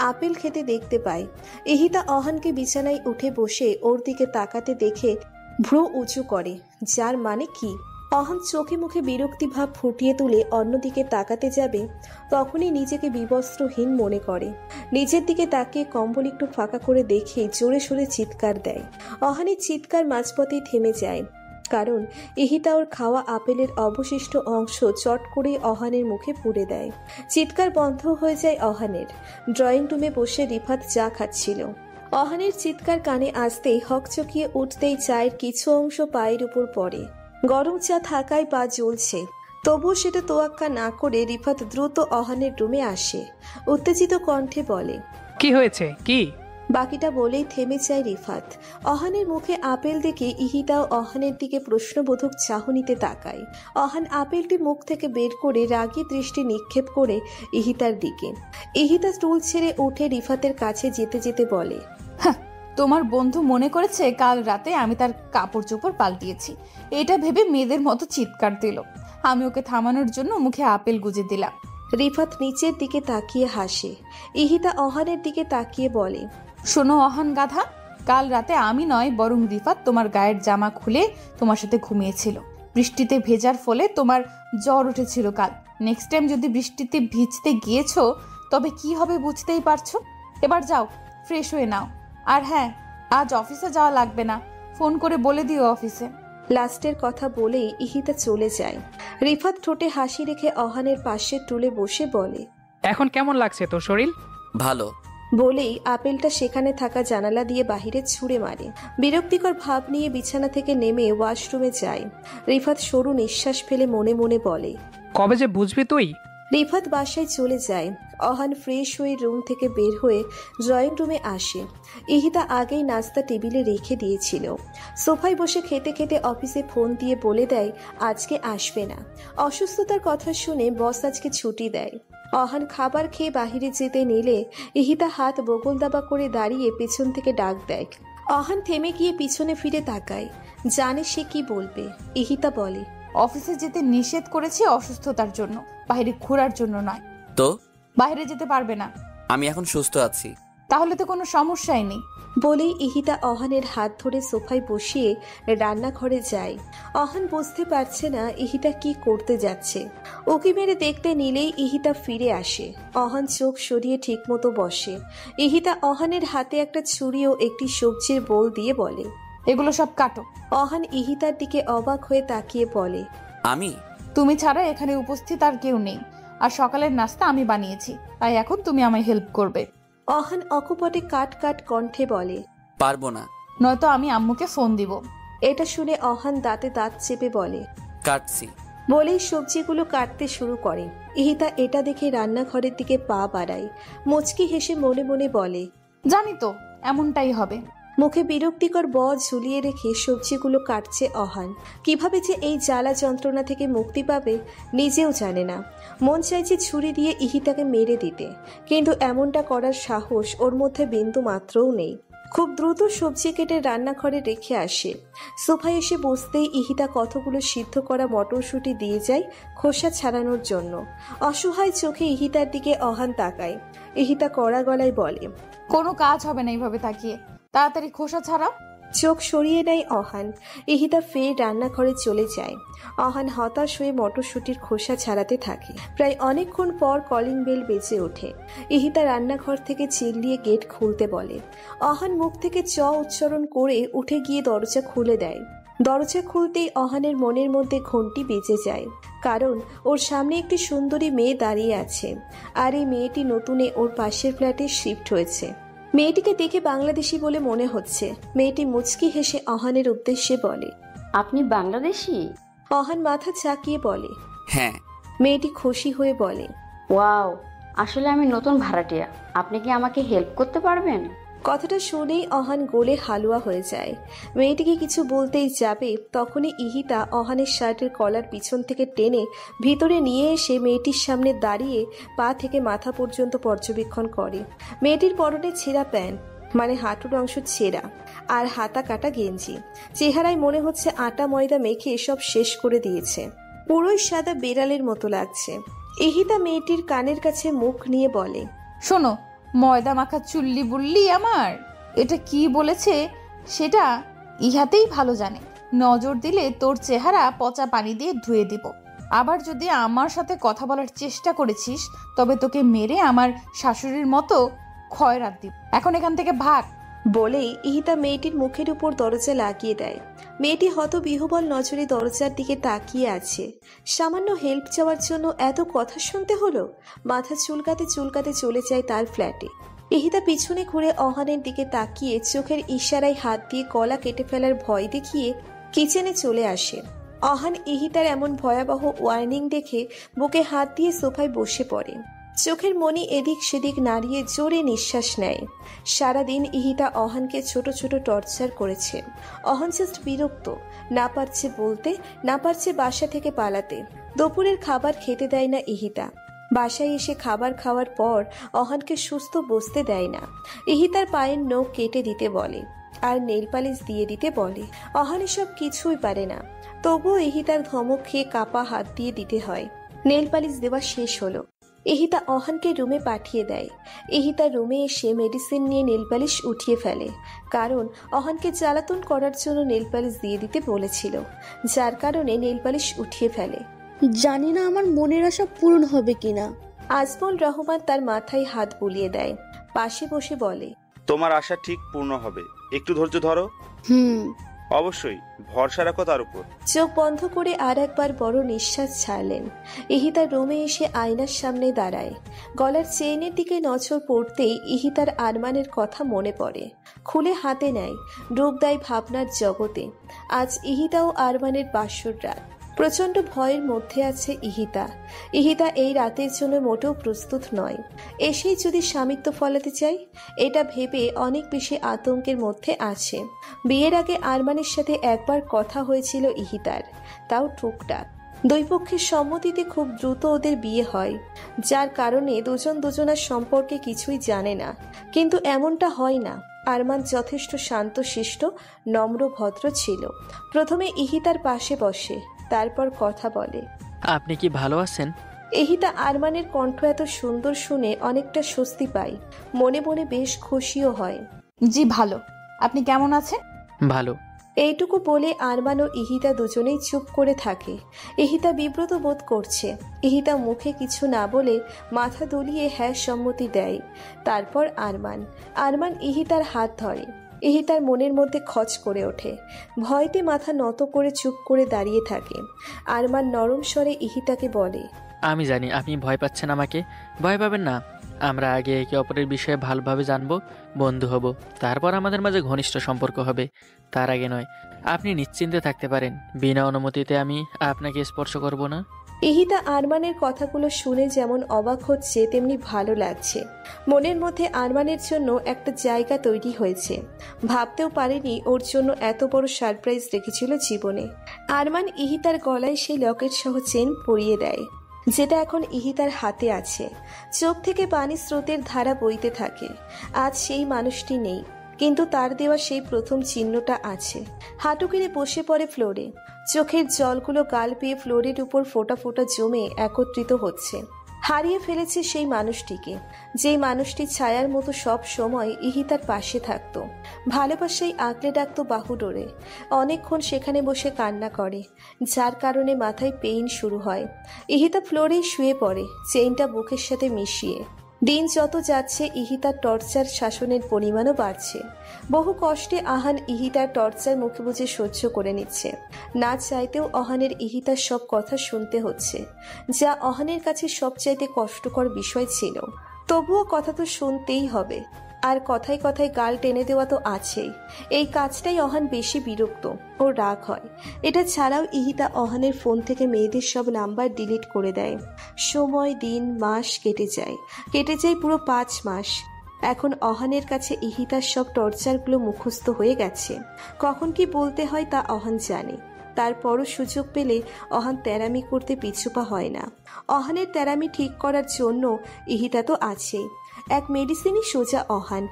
আপেল খেতে দেখতে পায়। ইহিতা অহানকে বিছানায় উঠে বসে ওর দিকে তাকাতে দেখে ভ্রু উঁচু করে, যার মানে কি? অহান চোখে মুখে বিরক্তি ভাব ফুটিয়ে তুলে অন্যদিকে তাকাতে যাবে, তখনই নিজেকে বিবস্ত্রহীন মনে করে। নিজের দিকে তাকিয়ে কম্বল একটু ফাঁকা করে দেখে জোরে সোরে চিৎকার দেয়। অহানের চিৎকার মাঝপথেই থেমে যায়, কারণ ইহিতা ওর খাওয়া আপেলের অবশিষ্ট অংশ চট করে অহানের মুখে পুড়ে দেয়। চিৎকার বন্ধ হয়ে যায় অহানের। ড্রয়িং রুমে বসে রিফাত চা খাচ্ছিল। অহানের চিৎকার কানে আসতেই হকচকিয়ে উঠতেই চায়ের কিছু অংশ পায়ের উপর পড়ে। গরম চা থাকায় পা জ্বলছে, তবুও সেটা তোয়াক্কা না করে রিফাত দ্রুত অহানের রুমে আসে। উত্তেজিত কণ্ঠে বলে, কি হয়েছে? কি? বাকিটা বলেই থেমে যায় রিফাত। অহানের মুখে আপেল দেখে ইহিতাও অহানের দিকে প্রশ্নবোধক চাহনিতে তাকায়। অহান আপেলটি মুখ থেকে বের করে রাগী দৃষ্টি নিক্ষেপ করে ইহিতার দিকে। ইহিতা স্টুল ছেড়ে উঠে রিফাতের কাছে যেতে যেতে বলে, তোমার বন্ধু মনে করেছে কাল রাতে আমি তার কাপড় চোপড় পাল্টিয়েছি, এটা ভেবে মেয়েদের মতো চিৎকার দিল। আমি ওকে থামানোর জন্য মুখে আপেল গুজে দিলাম। রিফাত নিচের দিকে তাকিয়ে হাসে। ইহিতা অহানের দিকে তাকিয়ে বলে, শোনো অহান গাধা, কাল রাতে আমি নয় বরং রিফাত তোমার গায়ের জামা খুলে তোমার সাথে ঘুমিয়েছিল। বৃষ্টিতে ভেজার ফলে তোমার জ্বর উঠেছিল কাল। নেক্সট টাইম যদি বৃষ্টিতে ভিজতে গিয়েছো তবে কি হবে বুঝতেই পারছো। এবার যাও, ফ্রেশ হয়ে নাও। আর হ্যাঁ, আজ অফিসে যাওয়া লাগবে না, ফোন করে বলে দিও অফিসে। লাস্টের কথা বলেই ইহিতা চলে যায়। রিফাত ঠোঁটে হাসি রেখে অহানের পাশের টুলে বসে বলে, এখন কেমন লাগছে তোর শরীর? ভালো। বলেই আপেলটা সেখানে থাকা জানালা দিয়ে বাহিরে ছুঁড়ে মারে। বিরক্তিকর ভাব নিয়ে বিছানা থেকে নেমে ওয়াশরুমে যায়। রিফাত সরু নিঃশ্বাস ফেলে মনে মনে বলে, কবে যে বুঝবি তুই? রিফাত বাসায় চলে যায়। অহান ফ্রেশ হয়ে রুম থেকে বের হয়ে ড্রয়িং রুমে আসে। ইহিতা আগেই নাস্তা টেবিলে রেখে দিয়েছিল। সোফায় বসে খেতে খেতে অফিসে ফোন দিয়ে বলে দেয় আজকে আসবে না। অসুস্থতার কথা শুনে বস আজকে ছুটি দেয়। অহান খাবার খেয়ে বাহিরে যেতে নিলে ইহিতা হাত বগল দাবা করে দাঁড়িয়ে পেছন থেকে ডাক দেয়। অহান থেমে গিয়ে পিছনে ফিরে তাকায়, জানে সে কি বলবে। ইহিতা বলে, অফিসে যেতে নিষেধ করেছি অসুস্থতার জন্য, বাইরে ঘোরার জন্য নয়। তো বাইরে যেতে পারবে না। আমি এখন সুস্থ আছি। তাহলে তো কোনো সমস্যাই নেই। বলেই ইহিতা অহানের হাত ধরে সোফায় বসিয়ে রান্নাঘরে যায়। অহান বুঝতে পারছে না ইহিতা কি করতে যাচ্ছে। উকি মেরে দেখতে নিলেই ইহিতা ফিরে আসে। অহান চোখ সরিয়ে ঠিকমতো বসে। ইহিতা অহানের হাতে একটা ছুরি ও একটি সবজির বোল দিয়ে বলে, এগুলো সব কাটো। অহান ইহিতার দিকে অবাক হয়ে তাকিয়ে বলে, আমি? তুমি ছাড়া এখানে উপস্থিত আর কেউ নেই, আর সকালের নাস্তা আমি বানিয়েছি, তাই এখন তুমি আমায় হেল্প করবে। অহান অকপটে কাট কাট কণ্ঠে বলে, পারবো না। নয়তো আমি আম্মুকে ফোন দিব। এটা শুনে অহান দাঁতে দাঁত চেপে বলে, কাটছি। বলেই সবজিগুলো কাটতে শুরু করে। ইহিতা এটা দেখে রান্নাঘরের দিকে পা বাড়ায়। মুচকি হেসে মনে মনে বলে, জানি তো এমনটাই হবে। মুখে বিরক্তিকর ঝুলিয়ে রেখে সবজিগুলো কাটছে অহান। কিভাবে যে এই জ্বালা যন্ত্রণা থেকে মুক্তি পাবে নিজেও জানে না। মন চাইছে ছুরি দিয়ে ইহিতাকে মেরে দিতে, কিন্তু এমনটা করার সাহস ওর মধ্যে বিন্দু মাত্রও নেই। খুব দ্রুত সবজি কেটে রান্নাঘরে রেখে আসে। সোফায় এসে বসতেই ইহিতা কতগুলো সিদ্ধ করা মটরশুঁটি দিয়ে যায় খোসা ছাড়ানোর জন্য। অসহায় চোখে ইহিতার দিকে অহান তাকায়। ইহিতা কড়া গলায় বলে, কোনো কাজ হবে না এইভাবে তাকিয়ে, তাড়াতাড়ি খোসা ছাড়াও। চোখ সরিয়ে নেয় অহান। ইহিতা ফের রান্নাঘরে চলে যায়। অহান হতাশ হয়ে মটরশুঁটির খোসা ছাড়াতে থাকে। প্রায় অনেকক্ষণ পর কলিং বেল বেজে ওঠে। ইহিতা রান্নাঘর থেকে চিল্লিয়ে গেট খুলতে বলে। অহান মুখ থেকে চ উচ্চারণ করে উঠে গিয়ে দরজা খুলে দেয়। দরজা খুলতেই অহানের মনের মধ্যে ঘন্টি বেজে যায়, কারণ ওর সামনে একটি সুন্দরী মেয়ে দাঁড়িয়ে আছে। আর এই মেয়েটি নতুনে ওর পাশের ফ্ল্যাটে শিফট হয়েছে। মেয়েটিকে দেখে বাংলাদেশি বলে মনে হচ্ছে। মেয়েটি মুচকি হেসে অহানের উদ্দেশ্যে বলে, আপনি বাংলাদেশি? অহান মাথা ঝাঁকিয়ে বলে, হ্যাঁ। মেয়েটি খুশি হয়ে বলে, ওয়াও, আসলে আমি নতুন ভাড়াটিয়া, আপনি কি আমাকে হেল্প করতে পারবেন? কথাটা শুনেই অহান গোলে হালুয়া হয়ে যায়। মেয়েটিকে কিছু বলতেই যাবে, তখনই ইহিতা অহানের শার্টের কলার পিছন থেকে টেনে ভিতরে নিয়ে এসে মেয়েটির সামনে দাঁড়িয়ে পা থেকে মাথা পর্যন্ত পর্যবেক্ষণ করে। মেয়েটির পরনে ছেঁড়া প্যান্ট, মানে হাঁটুর অংশ ছেঁড়া, আর হাতা কাটা গেঞ্জি। চেহারায় মনে হচ্ছে আটা ময়দা মেখে সব শেষ করে দিয়েছে। পুরোই সাদা বেড়ালের মতো লাগছে। ইহিতা মেয়েটির কানের কাছে মুখ নিয়ে বলে, শোনো, ময়দা মাখা চুল্লি বুল্লি আমার, এটা কি বলেছে সেটা ইহাতেই ভালো জানে। নজর দিলে তোর চেহারা পচা পানি দিয়ে ধুয়ে দিব। আবার যদি আমার সাথে কথা বলার চেষ্টা করেছিস তবে তোকে মেরে আমার শাশুড়ির মতো খয়রাত দিব। এখন এখান থেকে ভাগ। বলেই ইহিতা মেয়েটির মুখের উপর দরজা লাগিয়ে দেয়। মেয়েটি হতবিহ্বল নজরে দরজার দিকে তাকিয়ে আছে। সামান্য হেল্প চাওয়ার জন্য এত কথা শুনতে হলো। মাথা চুলকাতে চুলকাতে চলে যায় তার ফ্ল্যাটে। ইহিতা পিছনে ঘুরে অহানের দিকে তাকিয়ে চোখের ইশারায় হাত দিয়ে কলা কেটে ফেলার ভয় দেখিয়ে কিচেনে চলে আসে। অহান ইহিতার এমন ভয়াবহ ওয়ার্নিং দেখে বুকে হাত দিয়ে সোফায় বসে পড়ে। চোখের মনি এদিক সেদিক নাড়িয়ে জোরে নিঃশ্বাস নেয়। সারাদিন ইহিতা অহানকে ছোট ছোট টর্চার করেছে। অহান জাস্ট বিরক্ত, না পারছে বলতে, না পারছে বাসা থেকে পালাতে। দুপুরের খাবার খেতে দেয় না ইহিতা। বাসায় এসে খাবার খাওয়ার পর অহানকে সুস্থ বসতে দেয় না। ইহিতার পায়ের নখ কেটে দিতে বলে, আর নেল পালিশ দিয়ে দিতে বলে। অহান এসব কিছুই পারে না, তবুও ইহিতার ধমক খেয়ে কাপা হাত দিয়ে দিতে হয়। নেল পালিশ দেওয়া শেষ হলো। ইহিতা অহানকে রুমে পাঠিয়ে দেয়। ইহিতা রুমে এসে মেডিসিন নিয়ে নেলপালিশ উঠিয়ে ফেলে, কারণ অহানকে জ্বালাতন করার জন্য নেলপালিশ দিয়ে দিতে বলেছিল, যার কারণে নেলপালিশ উঠিয়ে ফেলে। জানি না আমার মনের আশা পূরণ হবে কিনা। আজমল রহমান তার মাথায় হাত বুলিয়ে দেয়, পাশে বসে বলে, তোমার আশা ঠিক পূর্ণ হবে, একটু ধৈর্য ধরো। অবশ্যই, ভরসা রাখো তার উপর। চোখ বন্ধ করে আর একবার বড় নিঃশ্বাস ছাড়লেন। ইহিতার রুমে এসে আয়নার সামনে দাঁড়ায়। গলার চেইনের দিকে নজর পড়তেই ইহিতার আরমানের কথা মনে পড়ে। খুলে হাতে নেয়, ডুব দেয় ভাবনার জগতে। আজ ইহিতা ও আরমানের বাসর রাত। প্রচন্ড ভয়ের মধ্যে আছে ইহিতা। ইহিতা এই রাতের জন্য মোটেও প্রস্তুত নয়। এসেই যদি স্বামিত্ব ফলাতে চাই, এটা ভেবে অনেক বেশি আতঙ্কের মধ্যে আছে। বিয়ের আগে আরমানের সাথে একবার কথা হয়েছিল ইহিতার, তাও টুকটাক। দুই পক্ষের সম্মতিতে খুব দ্রুত ওদের বিয়ে হয়, যার কারণে দুজন দুজনার সম্পর্কে কিছুই জানে না। কিন্তু এমনটা হয় না। আরমান যথেষ্ট শান্তশিষ্ট, নম্র, ভদ্র ছিল। প্রথমে ইহিতার পাশে বসে, তারপর কথা বলে। আপনি কি ভালো আছেন? ইহিতা আরমানের কণ্ঠ এত সুন্দর শুনে অনেকটা স্বস্তি পায়। মনে মনে বেশ খুশিও হয়। জি ভালো, আপনি কেমন আছেন? ভালো। এইটুকু বলে আরমান ও ইহিতা দুজনেই চুপ করে থাকে। ইহিতা বিব্রত বোধ করছে। ইহিতা মুখে কিছু না বলে মাথা দুলিয়ে হ্যাঁ সম্মতি দেয়। তারপর আরমান ইহিতার হাত ধরে। ইহিতার মনের মধ্যে খচ করে ওঠে। ভয়তে মাথা নত করে চুপ করে দাঁড়িয়ে থাকে। আরমান নরম স্বরে ইহিতাকে বলে, আমি জানি আপনি ভয় পাচ্ছেন, আমাকে ভয় পাবেন না। আমরা আগে একে অপরের বিষয়ে ভালোভাবে জানবো, বন্ধু হব, তারপর আমাদের মাঝে ঘনিষ্ঠ সম্পর্ক হবে। তার আগে নয়। আপনি নিশ্চিন্তে থাকতে পারেন, বিনা অনুমতিতে আমি আপনাকে স্পর্শ করব না। ইহিতা আরমানের কথাগুলো শুনে যেমন অবাক হচ্ছে, তেমনি ভালো লাগছে। মনের মধ্যে আরমানের জন্য একটা জায়গা তৈরি হয়েছে। ভাবতেও পারেনি ওর জন্য এত বড় সারপ্রাইজ রেখেছিল জীবনে। আরমান ইহিতার গলায় সেই লকেট সহ চেন পরিয়ে দেয়, যেটা এখন ইহিতার হাতে আছে। চোখ থেকে পানি স্রোতের ধারা বইতে থাকে। আজ সেই মানুষটি নেই, কিন্তু তার দেওয়া সেই প্রথম চিহ্নটা আছে। হাঁটু গেড়ে বসে পড়ে ফ্লোরে। চোখের জলগুলো গাল পেয়ে ফ্লোরের উপর ফোঁটা ফোঁটা জমে একত্রিত হচ্ছে। হারিয়ে ফেলেছে সেই মানুষটিকে, যেই মানুষটি ছায়ার মতো সব সময় ইহিতার পাশে থাকতো। ভালোবাসায় আগলে ডাকতো বাহুডোরে। অনেকক্ষণ সেখানে বসে কান্না করে, যার কারণে মাথায় পেইন শুরু হয়। ইহিতা ফ্লোরেই শুয়ে পড়ে, চেইনটা বুকের সাথে মিশিয়ে। দিন যত যাচ্ছে ইহিতার টর্চার শাসনের পরিমাণও বাড়ছে। বহু কষ্টে আহান ইহিতার টর্চার মুখে বুঝে সহ্য করে নিচ্ছে। না চাইতেও অহানের ইহিতার সব কথা শুনতে হচ্ছে, যা অহানের কাছে সবচাইতে কষ্টকর বিষয় ছিল। তবুও কথা তো শুনতেই হবে। আর কথায় কথায় গাল টেনে দেওয়া তো আছেই। এই কাজটাই অহান বেশি বিরক্ত ও রাগ হয়। এটা ছাড়াও ইহিতা অহানের ফোন থেকে মেয়েদের সব নাম্বার ডিলিট করে দেয়। সময়, দিন, মাস কেটে যায় পুরো 5 মাস। এখন অহানের কাছে ইহিতার সব টর্চারগুলো মুখস্থ হয়ে গেছে। কখন কি বলতে হয় তা অহান জানে। তারপরও সুযোগ পেলে অহান তেরামি করতে পিছুপা হয় না। অহানের তেরামি ঠিক করার জন্য ইহিতা তো আছেই। এক মেডিসিনই সোজা অহান।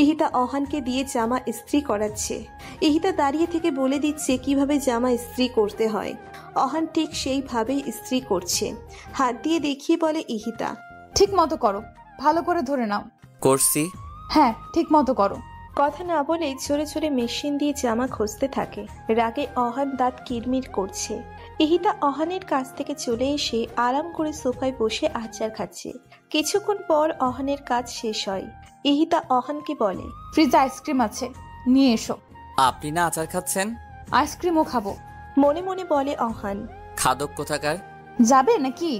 ইহিতা অহানকে দিয়ে জামা ইস্ত্রি করাচ্ছে। ইহিতা দাঁড়িয়ে থেকে বলে দিচ্ছে কিভাবে জামা ইস্ত্রি করতে হয়। অহান ঠিক সেইভাবেই ইস্ত্রি করছে। হাত দিয়ে দেখিয়ে বলে ইহিতা, ঠিক মতো করো, ভালো করে ধরে নাও। করছি। হ্যাঁ, ঠিক মতো করো। কথা না বলেই জোরে জোরে মেশিন দিয়ে জামা খুঁজতে থাকে। রাগে অহান দাঁত কিরমির করছে। ইহিতা অহানের কাছ থেকে চলে এসে আরাম করে সোফায় বসে আচার খাচ্ছে। কিছুক্ষণ পর অহানের কাজ শেষ হয়। ইহিতা অহানকে বলে, ফ্রিজে আইসক্রিম আছে, নিয়ে এসো। আপনি না আচার খাচ্ছেন? আইসক্রিমও খাবো। মনে মনে বলে অহান। খাদক কোথাকার। যাবে নাকি?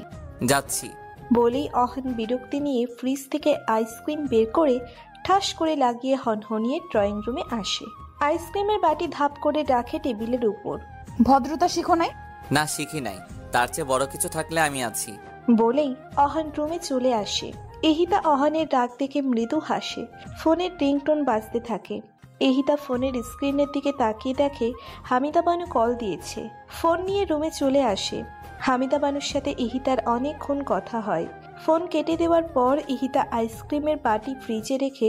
যাচ্ছি। বলেই অহান বিরক্তি নিয়ে ফ্রিজ থেকে আইসক্রিম বের করে ঠাস করে লাগিয়ে হনহনিয়ে ড্রয়িং রুমে আসে। আইসক্রিমের বাটি ধাপ করে রাখে টেবিলের উপর। ভদ্রতা শিখো নাই? না, শিখি নাই। তার চেয়ে বড় কিছু থাকলে আমি আছি। বলেই অহান রুমে চলে আসে। ইহিতা অহানের রাগ দেখে মৃদু হাসে। ফোনের রিংটোন বাজতে থাকে। ইহিতা ফোনের স্ক্রিনের দিকে তাকিয়ে দেখে হামিদা বানু কল দিয়েছে। ফোন নিয়ে রুমে চলে আসে। হামিদা বানুর সাথে ইহিতার অনেকক্ষণ কথা হয়। ফোন কেটে দেওয়ার পর ইহিতা আইসক্রিমের বাটি ফ্রিজে রেখে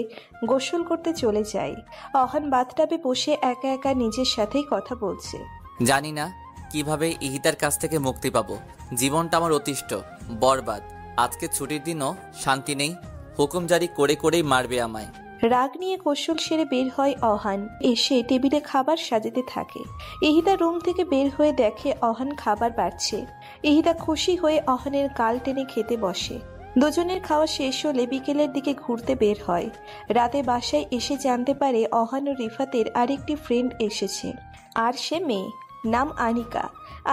গোসল করতে চলে যায়। অহান বাথটাবে বসে একা একা নিজের সাথেই কথা বলছে। জানি না কিভাবে ইহিতার কাছ থেকে মুক্তি পাবো। জীবনটা আমার অতিষ্ঠ, বরবাদ। আজকে ছুটির দিনও শান্তি নেই। হুকুম জারি করে করেই মারবে আমায়। রাগ নিয়ে কৌশল সেরে বের হয় অহান। এসে টেবিলে খাবার সাজাতে থাকে। ইহিতা রুম থেকে বের হয়ে দেখে অহান খাবার বাড়ছে। ইহিতা খুশি হয়ে অহানের গাল টেনে খেতে বসে। দুজনের খাওয়া শেষ হলে বিকেলের দিকে ঘুরতে বের হয়। রাতে বাসায় এসে জানতে পারে অহান ও রিফাতের আরেকটি ফ্রেন্ড এসেছে। আর সে মেয়ে, নাম আনিকা।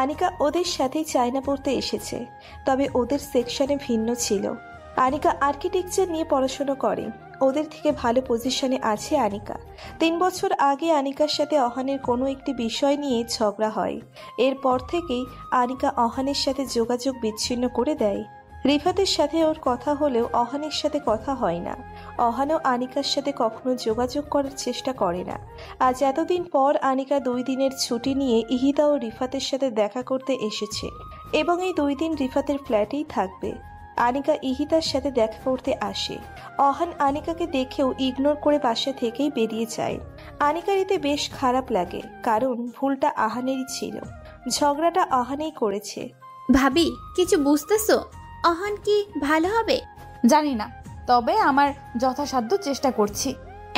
আনিকা ওদের সাথেই চায়না পড়তে এসেছে, তবে ওদের সেকশনে ভিন্ন ছিল। আনিকা আর্কিটেকচার নিয়ে পড়াশোনা করে, ওদের থেকে ভালো পজিশনে আছে আনিকা। 3 বছর আগে আনিকার সাথে অহানের কোনো একটি বিষয় নিয়ে ঝগড়া হয়। এরপর থেকেই আনিকা অহানের সাথে যোগাযোগ বিচ্ছিন্ন করে দেয়। রিফাতের সাথে ওর কথা হলেও অহানের সাথে কথা হয় না। অহানও আনিকার সাথে কখনো যোগাযোগ করার চেষ্টা করে না। আজ এতদিন পর আনিকা 2 দিনের ছুটি নিয়ে ইহিতা ও রিফাতের সাথে দেখা করতে এসেছে এবং এই 2 দিন রিফাতের ফ্ল্যাটেই থাকবে। আনিকা ইহিতার সাথে দেখা করতে আসে। অহান আনিকাকে দেখেও ইগনোর করে বাসা থেকেই বেরিয়ে যায়। আনিকার এতে বেশ খারাপ লাগে, কারণ ভুলটা আহানেরই ছিল। ঝগড়াটা আহানেই করেছে। ভাবি, কিছু বুঝতেছো? অহন কি ভালো হবে? জানি না, তবে আমার যথাসাধ্য চেষ্টা করছি।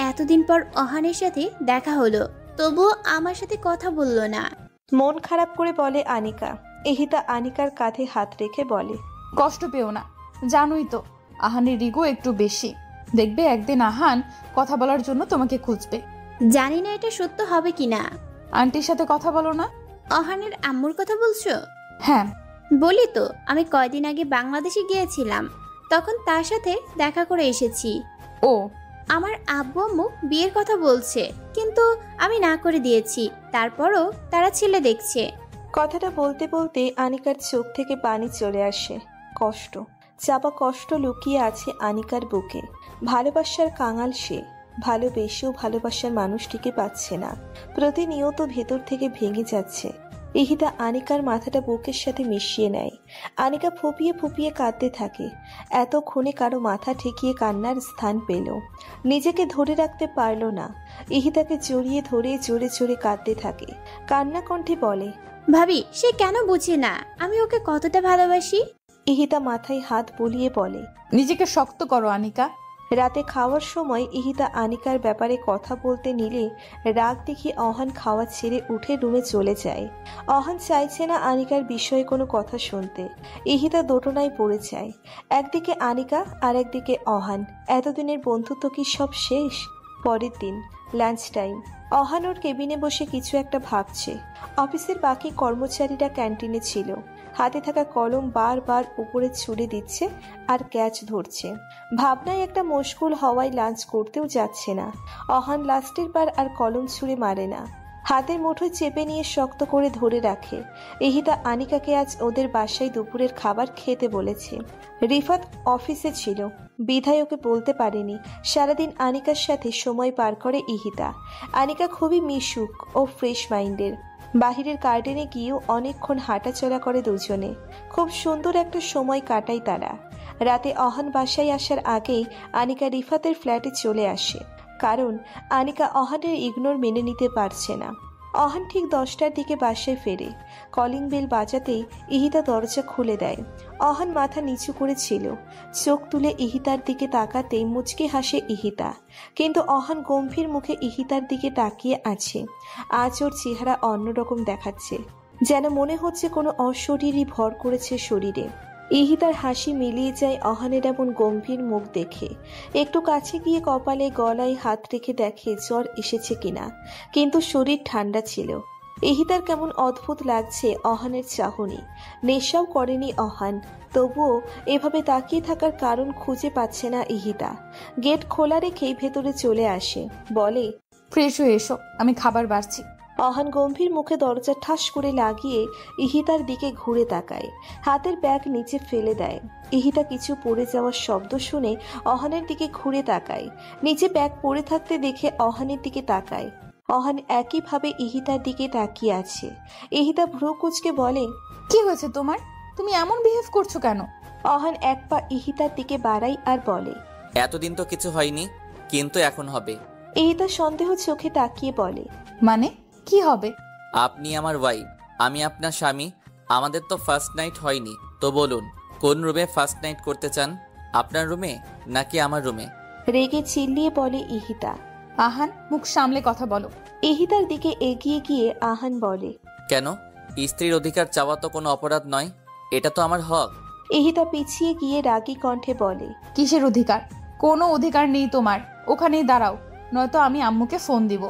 এতদিন পর অহানের সাথে দেখা হলো, তবুও আমার সাথে কথা বললো না। মন খারাপ করে বলে আনিকা। ইহিতা আনিকার কাঁধে হাত রেখে বলে, কষ্ট পেও না, জানোই তো আহানের রিগো একটু বেশি। দেখবে একদিন আহান কথা বলার জন্য তোমাকে খুঁজবে। জানি না এটা সত্য হবে কিনা। আন্টির সাথে কথা বলো না। অহানের আম্মুর কথা বলছো? হ্যাঁ বলি তো, আমি কয়দিন আগে বাংলাদেশে গিয়েছিলাম, তখন তার সাথে দেখা করে এসেছি। ও, আমার আব্বু আম্মু বিয়ের কথা বলছে, কিন্তু আমি না করে দিয়েছি। তারপরও তারা ছেলে দেখছে। কথাটা বলতে বলতে আনিকার চোখ থেকে পানি চলে আসে। কষ্ট, চাপা কষ্ট লুকিয়ে আছে আনিকার বুকে। ভালোবাসার কাঙাল সে, ভালোবেসেও ভালোবাসার মানুষটিকে পাচ্ছে না। প্রতিনিয়ত ভেতর থেকে ভেঙে যাচ্ছে। ইহিতা আনিকার মাথাটা বুকের সাথে মিশিয়ে নেয়। আনিকা ফুপিয়ে ফুপিয়ে কাঁদতে থাকে। এতক্ষণে কারো মাথা ঠেকিয়ে কান্নার স্থান পেল। নিজেকে ধরে রাখতে পারল না। ইহিতাকে জড়িয়ে ধরে জোরে জোরে কাঁদতে থাকে। কান্না কণ্ঠে বলে, ভাবি, সে কেন বুঝে না আমি ওকে কতটা ভালোবাসি? ইহিতা মাথায় হাত বুলিয়ে বলে, নিজেকে শক্ত করো আনিকা। রাতে খাওয়ার সময় ইহিতা আনিকার ব্যাপারে কথা বলতে নিলে রাগ দেখে অহান খাওয়া ছেড়ে উঠে রুমে চলে যায়। অহান চাইছে না আনিকার বিষয়ে কোনো কথা শুনতে। ইহিতা দোটানায় পড়ে যায়। একদিকে আনিকা আর একদিকে অহান। এতদিনের বন্ধুত্ব কি সব শেষ? পরের দিন লাঞ্চ টাইম। অহান ওর কেবিনে বসে কিছু একটা ভাবছে। অফিসের বাকি কর্মচারীরা ক্যান্টিনে ছিল। হাতে থাকা কলম বারবার উপরে ছুড়ে দিচ্ছে আর ক্যাচ ধরছে। ভাবনায় একটা মশগুল হওয়ায় লাঞ্চ করতেও যাচ্ছে না। অহান লাস্টের বার আর কলম ছুঁড়ে মারে না, হাতের মুঠোয় চেপে নিয়ে শক্ত করে ধরে রাখে। ইহিতা আনিকাকে আজ ওদের বাসায় দুপুরের খাবার খেতে বলেছে। রিফাত অফিসে ছিল, বিধায় ওকে বলতে পারেনি। সারাদিন আনিকার সাথে সময় পার করে ইহিতা। আনিকা খুবই মিশুক ও ফ্রেশ মাইন্ডের। বাহিরের গার্ডেনে গিয়েও অনেকক্ষণ হাঁটাচলা করে দুজনে। খুব সুন্দর একটা সময় কাটায় তারা। রাতে অহান বাসায় আসার আগেই আনিকা রিফাতের ফ্ল্যাটে চলে আসে, কারণ আনিকা অহানের ইগনোর মেনে নিতে পারছে না। অহান ঠিক 10টার দিকে বাসায় ফেরে। কলিং বেল বাজাতেই ইহিতা দরজা খুলে দেয়। অহান মাথা নিচু করেছিল। চোখ তুলে ইহিতার দিকে তাকাতেই মুচকি হাসে ইহিতা, কিন্তু অহান গম্ভীর মুখে ইহিতার দিকে তাকিয়ে আছে। আজ ওর চেহারা অন্যরকম দেখাচ্ছে, যেন মনে হচ্ছে কোনো অশরীরই ভর করেছে শরীরে। ইহিতার হাসি মিলিয়ে যায় অহানের এমন গম্ভীর মুখ দেখে। একটু কাছে গিয়ে কপালে গলায় হাত রেখে দেখে জ্বর এসেছে কিনা, কিন্তু শরীর ঠান্ডা ছিল। ইহিতার কেমন অদ্ভুত লাগছে অহানের চাহনি। নেশাও করেনি অহান, তবুও এভাবে তাকিয়ে থাকার কারণ খুঁজে পাচ্ছে না ইহিতা। গেট খোলা রেখেই ভেতরে চলে আসে, বলে, ফ্রেশ হয়ে এসো, আমি খাবার বাড়ছি। অহান গম্ভীর মুখে দরজা ঠাস করে লাগিয়ে ইহিতার দিকে ঘুরে তাকায়। হাতের ব্যাগ নিচে ফেলে দেয়। ইহিতা কিছু পড়ে যাওয়ার শব্দ শুনে অহানের দিকে ঘুরে তাকায়। নিচে ব্যাগ পড়ে থাকতে দেখে অহানের দিকে তাকায়। অহান একইভাবে ইহিতার দিকে তাকিয়ে আছে। ইহিতা ভ্রু কুঁচকে বলে, কি হয়েছে তোমার? তুমি এমন বিহেভ করছো কেন? অহান এক পা ইহিতার দিকে বাড়ায় আর বলে, এতদিন তো কিছু হয়নি, কিন্তু এখন হবে। ইহিতা সন্দেহ চোখে তাকিয়ে বলে, মানে কি হবে? আপনি আমার ওয়াইফ, আমি আপনার স্বামী। আমাদের তো ফার্স্ট নাইট হয়নি, তো বলুন কোন রুমে ফার্স্ট নাইট করতে চান? আপনার রুমে নাকি আমার রুমে? রেগে চিল্লিয়ে বলে ইহিতা। আহান, মুখ সামলে কথা বলো। ইহিতার দিকে এগিয়ে গিয়ে আহান বলে, কেন? স্ত্রীর অধিকার চাওয়া তো কোনো অপরাধ নয়, এটা তো আমার হক। ইহিতা পিছিয়ে গিয়ে রাগী কণ্ঠে বলে, কিসের অধিকার? কোনো অধিকার নেই তোমার। ওখানেই দাঁড়াও, নয়তো আমি আম্মুকে ফোন দিব।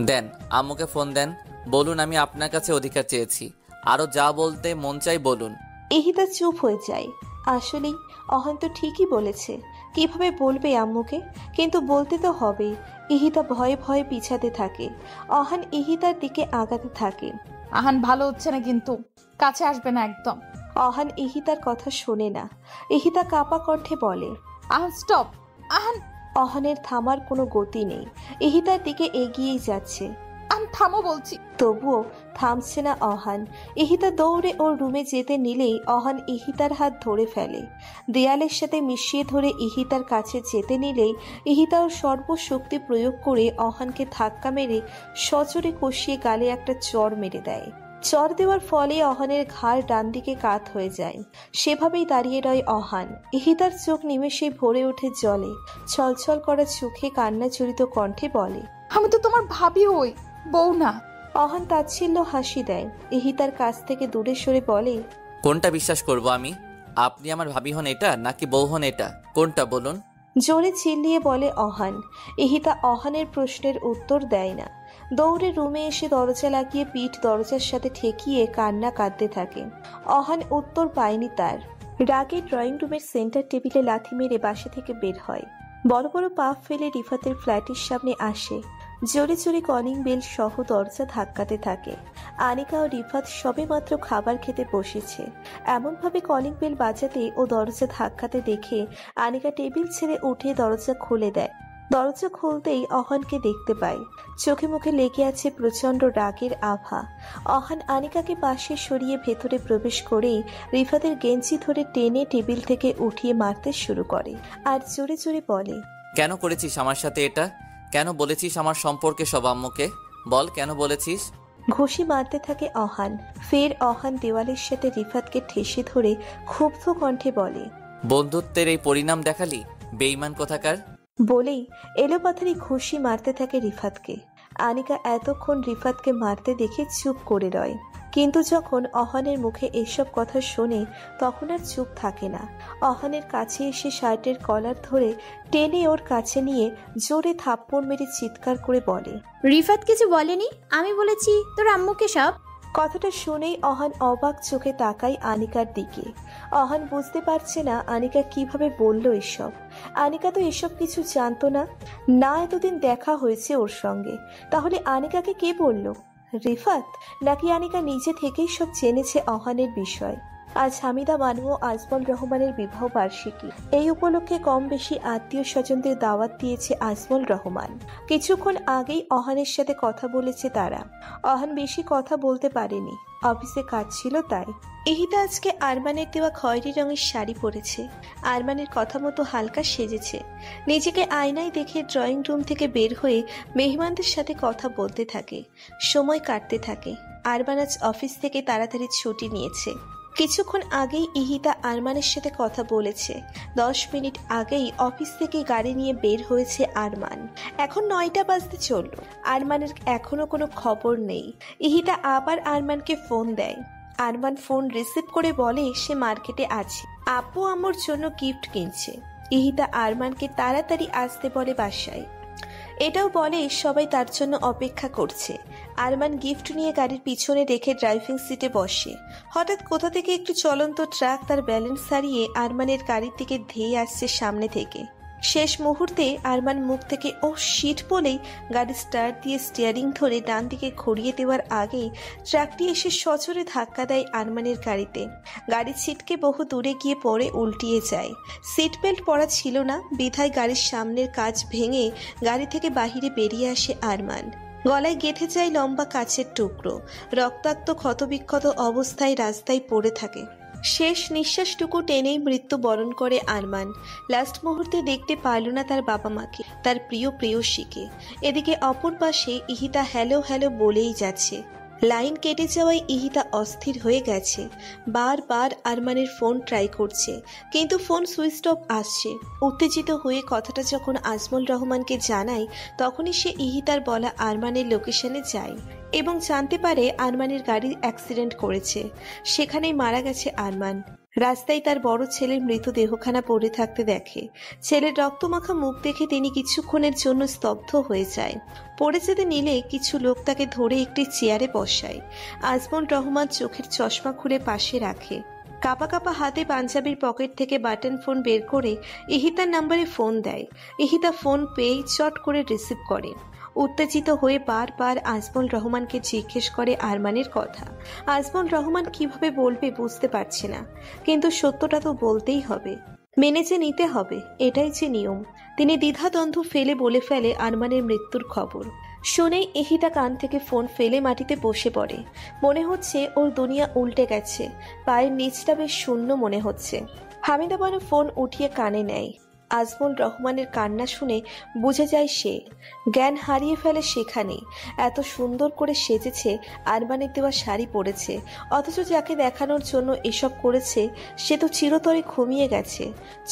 দেন, আম্মুকে ফোন দেন। বলুন, আমি আপনার কাছে অধিকার চেয়েছি। আরও যা বলতে মন চাই বলুন। ইহিতা চুপ হয়ে যায়। আসলেই অহন তো ঠিকই বলেছে। কিভাবে বলবে আম্মুকে? কিন্তু বলতে তো হবেই। ইহিতা ভয়ে ভয়ে পিছাতে থাকে। অহান ইহিতার দিকে আগাতে থাকে। আহান ভালো হচ্ছে না, কিন্তু কাছে আসবে না একদম। অহান ইহিতার কথা শোনে না। ইহিতা কাপা কণ্ঠে বলে, আহান স্টপ। আহান অহানের থামার কোনো গতি নেই। ইহিতার দিকে এগিয়েই যাচ্ছে। আহান থামো বলছি। তবুও থামছে না অহান। ইহিতা দৌড়ে ওর রুমে যেতে নিলেই অহান ইহিতার হাত ধরে ফেলে। দেয়ালের সাথে মিশিয়ে ধরে ইহিতার কাছে যেতে নিলেই ইহিতা ওর সর্বশক্তি প্রয়োগ করে অহানকে ধাক্কা মেরে সজোরে কষিয়ে গালে একটা চড় মেরে দেয়। চড় দেওয়ার ফলে অহানের ঘাড় ডান দিকে কাত হয়ে যায়। সেভাবেই দাঁড়িয়ে রয় অহান। ইহিতার চোখ নিমেষেই ভরে ওঠে জলে। ছলছল করা চোখে কান্না জড়িত কণ্ঠে বলে, আমি তো তোমার ভাবি হই, বউ না। অহান তাচ্ছিল্য হাসি দেয়। ইহিতার কাছ থেকে দূরে সরে বলে, কোনটা বিশ্বাস করব আমি? আপনি আমার ভাবি হন এটা, নাকি বউ হন এটা? কোনটা বলুন? জোরে চিল্লিয়ে বলে অহান। ইহিতা অহানের প্রশ্নের উত্তর দেয় না। দৌড়ে রুমে এসে দরজা লাগিয়ে পিঠ দরজার সাথে ঠেকিয়ে কান্না কাঁদতে থাকে। অহান উত্তর পায়নি তার। রাগে ড্রয়িং রুমের সেন্টার টেবিলে লাথি মেরে বাসা থেকে বের হয়। বড় বড় পা ফেলে রিফাতের ফ্ল্যাটের সামনে আসে। জোরে জোরে কলিং বেল সহ দরজা ধাক্কাতে থাকে। আনিকা ও রিফাত সবে মাত্র খাবার খেতে বসেছে। এমনভাবে কলিং বেল বাজাতে ও দরজা ধাক্কাতে দেখে আনিকা টেবিল ছেড়ে উঠে দরজা খুলে দেয়। দরজা খুলতেই অহানকে দেখতে পায়। চোখে মুখে লেগে আছে প্রচন্ড রাগের আভা। অহান আনিকাকে পাশে সরিয়ে ভেতরে প্রবেশ করেই রিফাতের গেঞ্জি ধরে টেনে টেবিল থেকে উঠিয়ে মারতে শুরু করে আর জোরে জোরে বলে, কেন করেছিস আমার সাথে এটা? কেন বলেছিস আমার সম্পর্কে সব আম্মুকে? বল, কেন বলেছিস? ঘুষি মারতে থাকে অহান। ফের অহান দেওয়ালের সাথে রিফাতকে ঠেসে ধরে ক্ষুব্ধ কণ্ঠে বলে, বন্ধুত্বের এই পরিণাম দেখালি, বেঈমান কোথাকার! বলেই এলোপাথারি ঘুষি মারতে থাকে রিফাতকে। আনিকা এতক্ষণ রিফাতকে মারতে দেখে চুপ করে রয়। কিন্তু যখন অহানের মুখে এসব কথা শোনে তখন আর চুপ থাকে না। অহানের কাছে এসে শার্টের কলার ধরে টেনে ওর কাছে নিয়ে জোরে থাপ্পড় মেরে চিৎকার করে বলে, রিফাত কিছু বলেনি? আমি বলেছি তোর আম্মুকে সব। কথাটা শুনেই অহান অবাক চোখে তাকায় আনিকার দিকে। অহান বুঝতে পারছে না আনিকা কিভাবে বলল এসব। আনিকা তো এসব কিছু জানতো না, না এতদিন দেখা হয়েছে ওর সঙ্গে। তাহলে আনিকাকে কে বলল? রিফাত? নাকি আনিকা নিজে থেকেই সব জেনেছে অহানের বিষয়? আজ হামিদা মানু ও আজমল রহমানের বিবাহ বার্ষিকী। এই উপলক্ষে কম বেশি আত্মীয় স্বজনদের দাওয়াত দিয়েছে আজমল রহমান। কিছুক্ষণ আগেই অহানের সাথে কথা বলেছে তারা। অহান বেশি কথা বলতে পারেনি, অফিসে কাজ ছিল তাই। ইহিতা আজকে আরমানের দেওয়া খয়েরি রঙের শাড়ি পরেছে। আরমানের কথা মতো হালকা সেজেছে। নিজেকে আয়নায় দেখে ড্রয়িং রুম থেকে বের হয়ে মেহমানদের সাথে কথা বলতে থাকে। সময় কাটতে থাকে। আরমান আজ অফিস থেকে তাড়াতাড়ি ছুটি নিয়েছে। কিছুক্ষণ আগেই ইহিতা আরমানের সাথে কথা বলেছে। 10 মিনিট আগেই অফিস থেকে গাড়ি নিয়ে বের হয়েছে আরমান। এখন 9টা বাজতে চলল। আরমানের এখনো কোনো খবর নেই। ইহিতা আবার আরমানকে ফোন দেয়। আরমান ফোন রিসিভ করে বলে সে মার্কেটে আছে, আপু আম্মুর জন্য গিফট কিনছে। ইহিতা আরমানকে তাড়াতাড়ি আসতে বলে বাসায়। এটাও বলে সবাই তার জন্য অপেক্ষা করছে। আরমান গিফট নিয়ে গাড়ির পিছনে রেখে ড্রাইভিং সিটে বসে। হঠাৎ কোথা থেকে একটু চলন্ত ট্রাক তার ব্যালেন্স হারিয়ে আরমানের গাড়ির দিকে ধেয়ে আসছে সামনে থেকে। শেষ মুহূর্তে আরমান মুখ থেকে ও শিট বলেই গাড়ি স্টার্ট দিয়ে স্টিয়ারিং ধরে ডান দিকে ঘুরিয়ে দেওয়ার আগেই ট্রাকটি এসে সজোরে ধাক্কা দেয় আরমানের গাড়িতে। গাড়ি ছিটকে বহু দূরে গিয়ে পড়ে উল্টিয়ে যায়। সিট বেল্ট পরা ছিল না, বিধায় গাড়ির সামনের কাঁচ ভেঙে গাড়ি থেকে বাহিরে বেরিয়ে আসে আরমান। গলায় গেঁথে যায় লম্বা কাচের টুকরো। রক্তাক্ত ক্ষতবিক্ষত অবস্থায় রাস্তায় পড়ে থাকে। শেষ নিঃশ্বাসটুকু টেনেই মৃত্যু বরণ করে আরমান। লাস্ট মুহূর্তে দেখতে পারল না তার বাবা মাকে, তার প্রিয় প্রেয়সীকে। এদিকে অপর পাশে ইহিতা হ্যালো হ্যালো বলেই যাচ্ছে। লাইন কেটে যাওয়ায় ইহিতা অস্থির হয়ে গেছে। বারবার আরমানের ফোন ট্রাই করছে, কিন্তু ফোন সুইচ অফ আসছে। উত্তেজিত হয়ে কথাটা যখন আজমল রহমানকে জানায় তখনই সে ইহিতার বলা আরমানের লোকেশনে যায় এবং জানতে পারে আরমানের গাড়ি অ্যাক্সিডেন্ট করেছে। সেখানেই মারা গেছে আরমান। রাস্তায় তার বড় ছেলের মৃতদেহখানা পড়ে থাকতে দেখে। ছেলের রক্তমাখা মুখ দেখে তিনি কিছুক্ষণের জন্য স্তব্ধ হয়ে যায়। পড়ে যেতে নিলে কিছু লোক তাকে ধরে একটি চেয়ারে বসায়। আজমল রহমান চোখের চশমা খুলে পাশে রাখে। কাপা কাপা হাতে পাঞ্জাবির পকেট থেকে বাটন ফোন বের করে ইহিতার নাম্বারে ফোন দেয়। ইহিতা ফোন পেয়ে চট করে রিসিভ করে। উত্তেজিত হয়ে বারবার আজমল রহমানকে জিজ্ঞেস করে আরমানের কথা। আজমল রহমান কিভাবে বলবে বুঝতে পারছে না, কিন্তু সত্যটা তো বলতেই হবে, মেনে যে নিতে হবে, এটাই যে নিয়ম। তিনি দ্বিধাদ্বন্দ্ব ফেলে বলে ফেলে আরমানের মৃত্যুর খবর। শুনেই ইহিতা কান থেকে ফোন ফেলে মাটিতে বসে পড়ে। মনে হচ্ছে ওর দুনিয়া উল্টে গেছে, পায়ের নিচটা বেশ শূন্য মনে হচ্ছে। হামিদা বানু ফোন উঠিয়ে কানে নেয়। আজমল রহমানের কান্না শুনে বুঝে যায় সে জ্ঞান হারিয়ে ফেলে সেখানেই। এত সুন্দর করে সেজেছে, আরমানের দেওয়া শাড়ি পরেছে, অথচ যাকে দেখানোর জন্য এসব করেছে সে তো চিরতরে ঘুমিয়ে গেছে,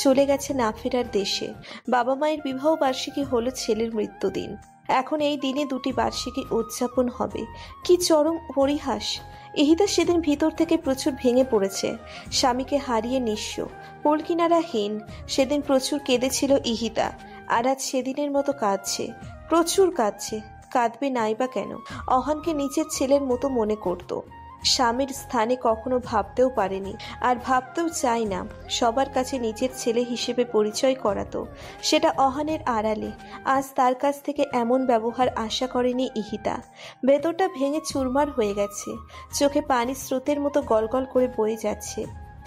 চলে গেছে না ফেরার দেশে। বাবা মায়ের বিবাহ বার্ষিকী হলো ছেলের মৃত্যুদিন, এখন এই দিনে দুটি বার্ষিকী উদযাপন হবে। কি চরম পরিহাস! ইহিতা সেদিন ভিতর থেকে প্রচুর ভেঙে পড়েছে। স্বামীকে হারিয়ে নিঃস্ব, কুলকিনারাহীন। সেদিন প্রচুর কেঁদেছিল ইহিতা, আর আজ সেদিনের মতো কাঁদছে, প্রচুর কাঁদছে। কাঁদবে নাই বা কেন? অহানকে নিজের ছেলের মতো মনে করত, স্বামীর স্থানে কখনো ভাবতেও পারেনি, আর ভাবতেও চাই না। সবার কাছে নিজের ছেলে হিসেবে পরিচয় করাতো, সেটা অহানের আড়ালে। আজ তার কাছ থেকে এমন ব্যবহার আশা করেনি ইহিতা। ভেতরটা ভেঙে চুরমার হয়ে গেছে, চোখে পানি স্রোতের মতো গলগল করে বয়ে যাচ্ছে।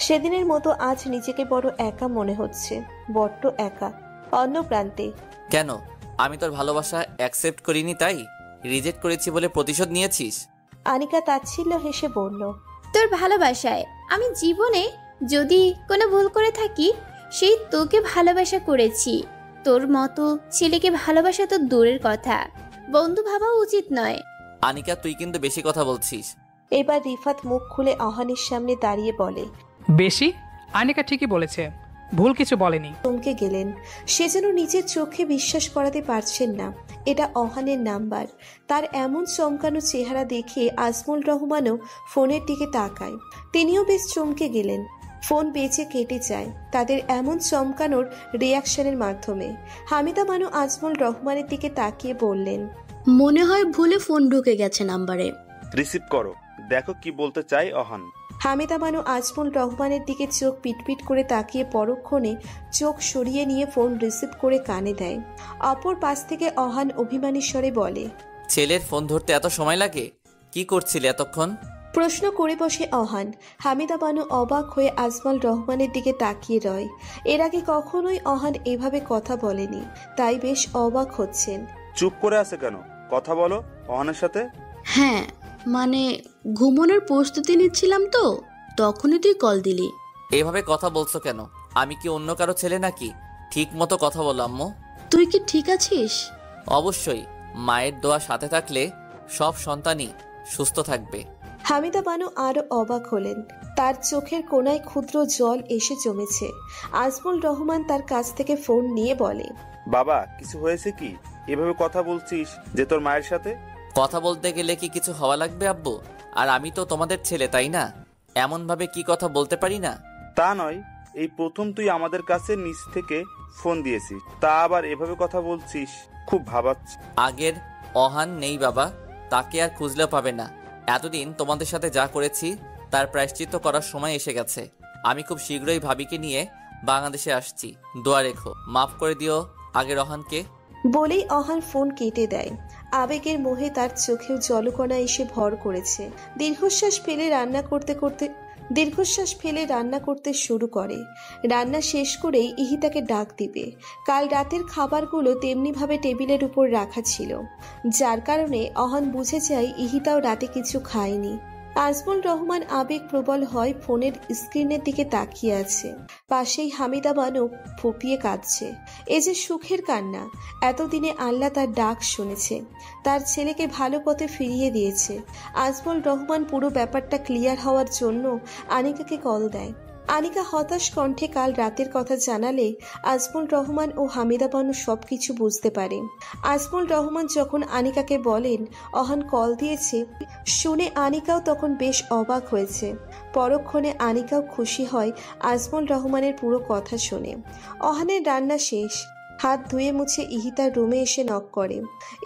সেদিনের মতো আজ নিজেকে বড় একা মনে হচ্ছে, বড্ড একা। অন্য প্রান্তে, কেন? আমি তোর ভালোবাসা অ্যাকসেপ্ট করিনি তাই রিজেক্ট করেছি বলে প্রতিশোধ নিয়েছিস? আনিকা তাচ্ছিল্য হেসে বলল, তোর ভালোবাসায় আমি জীবনে যদি কোনো ভুল করে থাকি, সেই তোকে ভালোবাসা করেছি। তোর মতো ছেলেকে ভালোবাসা তো দূরের কথা, বন্ধু ভাবা উচিত নয়। আনিকা, তুই কিন্তু বেশি কথা বলছিস। এবার রিফাত মুখ খুলে অহানের সামনে দাঁড়িয়ে বলে, বেশি? আনিকা ঠিকই বলেছে, ভুল কিছু বলেনি। চমকে গেলেন। সে যেন নিজের চোখে বিশ্বাস করাতে পারছেন না এটা অহানের নাম্বার। তার এমন চমকানো চেহারা দেখে আজমল রহমানও ফোনের দিকে তাকায়। তিনিও বেশ চমকে গেলেন। ফোন বেঁচে কেটে যায় তাদের এমন চমকানোর রিয়াকশনের মাধ্যমে। হামিদা বানু আজমল রহমানের দিকে তাকিয়ে বললেন, মনে হয় ভুলে ফোন ঢুকে গেছে নাম্বারে। রিসিভ করো, দেখো কি বলতে চাই অহান। হামিদা বানু আজমল রহমানের দিকে চোখ পিটপিট করে তাকিয়ে পরক্ষণে চোখ সরিয়ে নিয়ে ফোন রিসিভ করে কানে দেয়। অপর পাশ থেকে অহান অভিমানী স্বরে বলে, ছেলের ফোন ধরতে এত সময় লাগে? কি করছিলে এতক্ষণ? প্রশ্ন করে বসে অহান। হামিদা বানু অবাক হয়ে আজমল রহমানের দিকে তাকিয়ে রয়। এর আগে কখনোই অহান এভাবে কথা বলেনি, তাই বেশ অবাক হচ্ছেন। চুপ করে আছে কেন? কথা বলো অহানের সাথে। হ্যাঁ, মানে ঘুমানোর প্রস্তুতি নিচ্ছিলাম তো, তখনই তুই কল দিলি। এভাবে কথা বলছো কেন? আমি কি অন্য কারো ছেলে নাকি? ঠিক মতো কথা বলো আম্মু। তুই কি ঠিক আছিস? অবশ্যই, মায়ের দোয়া সাথে থাকলে সব সন্তানই সুস্থ থাকবে। হামিদা বানু আরো অবাক হলেন। তার চোখের কোনায় ক্ষুদ্র জল এসে জমেছে। আজমল রহমান তার কাছ থেকে ফোন নিয়ে বলে, বাবা, কিছু হয়েছে কি? এভাবে কথা বলছিস যে তোর মায়ের সাথে? কথা বলতে গেলে কি কিছু হওয়া লাগবে আব্বু? আর আমি তো তোমাদের ছেলে, তাই না? এমন ভাবে কি কথা বলতে পারি না? তা নয়, এই প্রথম তুই আমাদের কাছে নিচ থেকে ফোন দিয়েছিস, তা আবার এভাবে কথা বলছিস, খুব ভাবাচ্ছে। আগের অহান নেই বাবা, তাকে আর খুঁজলেও পাবে না। এতদিন তোমাদের সাথে যা করেছি তার প্রায়শ্চিত্ত করার সময় এসে গেছে। আমি খুব শীঘ্রই ভাবিকে নিয়ে বাংলাদেশে আসছি, দোয়া রেখো, মাফ করে দিও আগের অহানকে। বলেই অহান ফোন কেটে দেয়। আবেগের মোহে তার চোখেও জলকণা এসে ভর করেছে। দীর্ঘশ্বাস ফেলে রান্না করতে শুরু করে। রান্না শেষ করেই ইহিতাকে ডাক দিবে। কাল রাতের খাবারগুলো তেমনিভাবে টেবিলের উপর রাখা ছিল, যার কারণে অহান বুঝে যায় ইহিতাও রাতে কিছু খায়নি। আজমল রহমান আবেগ প্রবল হয় ফোনের স্ক্রিনের দিকে তাকিয়ে আছে। পাশেই হামিদা বানু ফুপিয়ে কাঁদছে। এ যে সুখের কান্না। এতদিনে আল্লাহ তার ডাক শুনেছে, তার ছেলেকে ভালো পথে ফিরিয়ে দিয়েছে। আজমল রহমান পুরো ব্যাপারটা ক্লিয়ার হওয়ার জন্য আনিকাকে কল দেয়। আনিকা হতাশ কণ্ঠে কাল রাতের কথা জানালে আজমল রহমান ও হামিদা বানু সবকিছু বুঝতে পারে। আজমল রহমান যখন আনিকাকে বলেন অহান কল দিয়েছে, শুনে আনিকাও তখন বেশ অবাক হয়েছে। পরক্ষণে আনিকাও খুশি হয় আজমল রহমানের পুরো কথা শুনে। অহানের রান্না শেষ। হাত ধুয়ে মুছে ইহিতার রুমে এসে নক করে।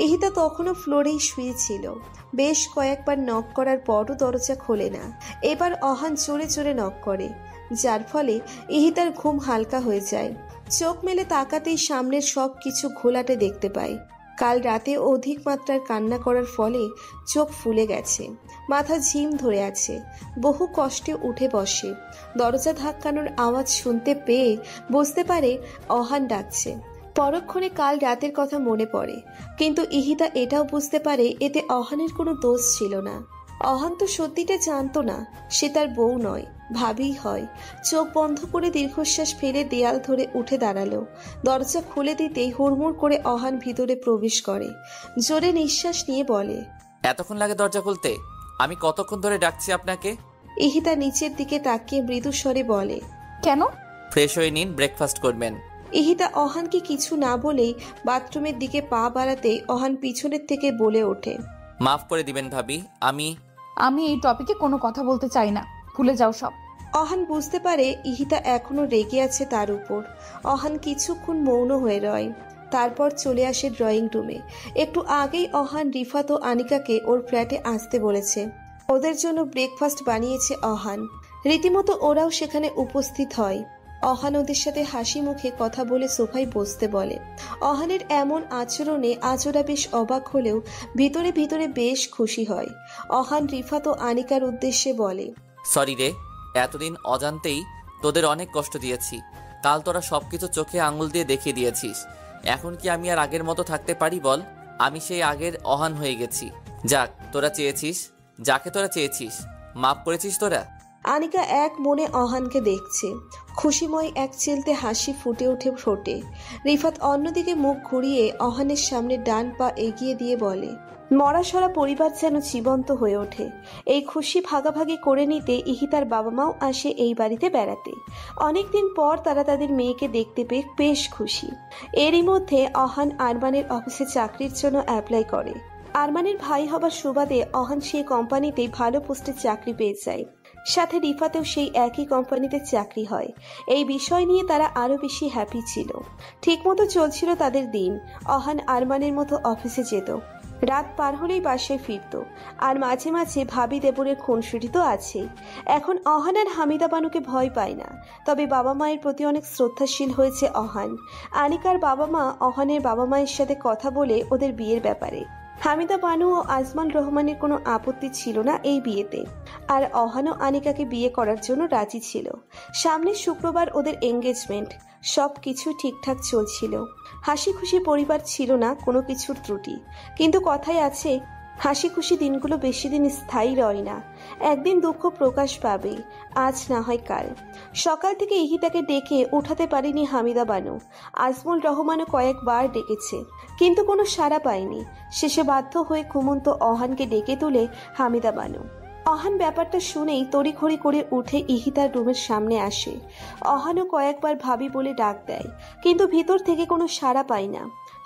ইহিতা তখনও ফ্লোরেই শুয়েছিল। বেশ কয়েকবার নক করার পরও দরজা খোলে না। এবার অহান জোরে জোরে নক করে, যার ফলে ইহিতার ঘুম হালকা হয়ে যায়। চোখ মেলে তাকাতেই সামনের সব কিছু ঘোলাটে দেখতে পায়। কাল রাতে অধিক মাত্রার কান্না করার ফলে চোখ ফুলে গেছে, মাথা ঝিম ধরে আছে। বহু কষ্টে উঠে বসে। দরজা ধাক্কানোর আওয়াজ শুনতে পেয়ে বুঝতে পারে অহান ডাকছে। পরক্ষণে কাল রাতের কথা মনে পড়ে, কিন্তু ইহিতা এটাও বুঝতে পারে এতে অহানের কোনো দোষ ছিল না। অহান তো সত্যিটা জানতো না সে তার বউ নয়, ভাবিই হয়। চোখ বন্ধ করে দীর্ঘশ্বাস ফেলে দেয়াল ধরে উঠে দাঁড়ালো। দরজা খুলে দিতেই হুড়মুড় করে অহান ভিতরে প্রবেশ করে। জোরে নিঃশ্বাস নিয়ে বলে, এতক্ষণ লাগে দরজা খুলতে? আমি কতক্ষণ ধরে ডাকছি আপনাকে। ইহিতা নিচের দিকে তাকিয়ে মৃদু স্বরে বলে, কেন? ফ্রেশ হয়ে নিন, ব্রেকফাস্ট করবেন। ইহিতা অহানকে কিছু না বলেই বাথরুমের দিকে পা বাড়াতেই অহান পিছনের থেকে বলে ওঠে, মাফ করে দিবেন ভাবি, আমি এই টপিকে কোনো কথা বলতে চাই না, ভুলে যাও সব। অহান বুঝতে পারে ইহিতা এখনো রেগে আছে তার উপর। অহান কিছুক্ষণ মৌন হয়ে রয়, তারপর চলে আসে ড্রয়িং রুমে। একটু আগেই অহান রিফাত ও আনিকাকে ওর ফ্ল্যাটে আসতে বলেছে। ওদের জন্য ব্রেকফাস্ট বানিয়েছে অহান। রীতিমতো ওরাও সেখানে উপস্থিত হয়। অহান ওদের সাথে হাসি মুখে কথা বলে সোফায় বসতে বলে। অহানের এমন আচরণে আজ ওরা বেশ অবাক হলেও ভিতরে ভিতরে বেশ খুশি হয়। অহান রিফাত ও আনিকার উদ্দেশ্যে বলে, সরি রে, এতদিন অজান্তেই তোদের অনেক কষ্ট দিয়েছি। কাল তোরা সবকিছু চোখে আঙুল দিয়ে দেখিয়ে দিয়েছিস। এখন কি আমি আর আগের মতো থাকতে পারি বল? আমি সেই আগের অহান হয়ে গেছি। যাক, যাকে তোরা চেয়েছিস মাফ করেছিস তোরা। আনিকা এক মনে অহানকে দেখছে। খুশিময় এক চিলতে হাসি ফুটে ওঠে ঠোঁটে। রিফাত অন্যদিকে মুখ ঘুরিয়ে অহানের সামনে ডান পা এগিয়ে দিয়ে বলে, মরাসরা পরিবার যেন জীবন্ত হয়ে ওঠে। এই খুশি ভাগাভাগি করে নিতে ইহিতার বাবা মাও আসে এই বাড়িতে বেড়াতে। অনেকদিন পর তারা তাদের মেয়েকে দেখতে পেয়ে বেশ খুশি। এরই মধ্যে অহান আরমানের অফিসে চাকরির জন্য অ্যাপ্লাই করে। আরমানের ভাই হবার সুবাদে অহান সেই কোম্পানিতেই ভালো পোস্টে চাকরি পেয়ে যায়। সাথে রিফাতেও সেই একই কোম্পানিতে চাকরি হয়। এই বিষয় নিয়ে তারা আরো বেশি হ্যাপি ছিল। ঠিকমতো চলছিল তাদের দিন। অহান আরমানের মতো অফিসে যেত, রাত পার হলেই বাসায় ফিরত, আর মাঝে মাঝে ভাবি দেবরের খুনসুটি তো আছেই। এখন অহান আর হামিদা বানুকে ভয় পায় না, তবে বাবা মায়ের প্রতি অনেক শ্রদ্ধাশীল হয়েছে অহান। আনিকার বাবা মা অহানের বাবা মায়ের সাথে কথা বলে ওদের বিয়ের ব্যাপারে। হামিদা বানু ও আজমান রহমানের কোনো আপত্তি ছিল না এই বিয়েতে, আর অহান ও আনিকাকে বিয়ে করার জন্য রাজি ছিল। সামনের শুক্রবার ওদের এঙ্গেজমেন্ট। সব কিছু ঠিকঠাক চলছিল। হাসি খুশি পরিবার ছিল না কোনো কিছুর ত্রুটি। কিন্তু কথাই আছে, হাসি খুশি দিনগুলো বেশি দিন স্থায়ী রয় না। একদিন দুঃখ প্রকাশ পাবে, আজ না হয় কাল। সকাল থেকে ইহিতাকে ডেকে উঠাতে পারেনি হামিদা বানু। আজমল রহমানও কয়েকবার ডেকেছে, কিন্তু কোনো সাড়া পায়নি। শেষে বাধ্য হয়ে ঘুমন্ত অহানকে ডেকে তুলে হামিদা বানু। অহান ব্যাপারটা শুনেই তড়িঘড়ি করে উঠে ইহিতার রুমের সামনে আসে। অহানও কয়েকবার ভাবি বলে ডাক দেয়, কিন্তু ভিতর থেকে কোনো সাড়া পায় না।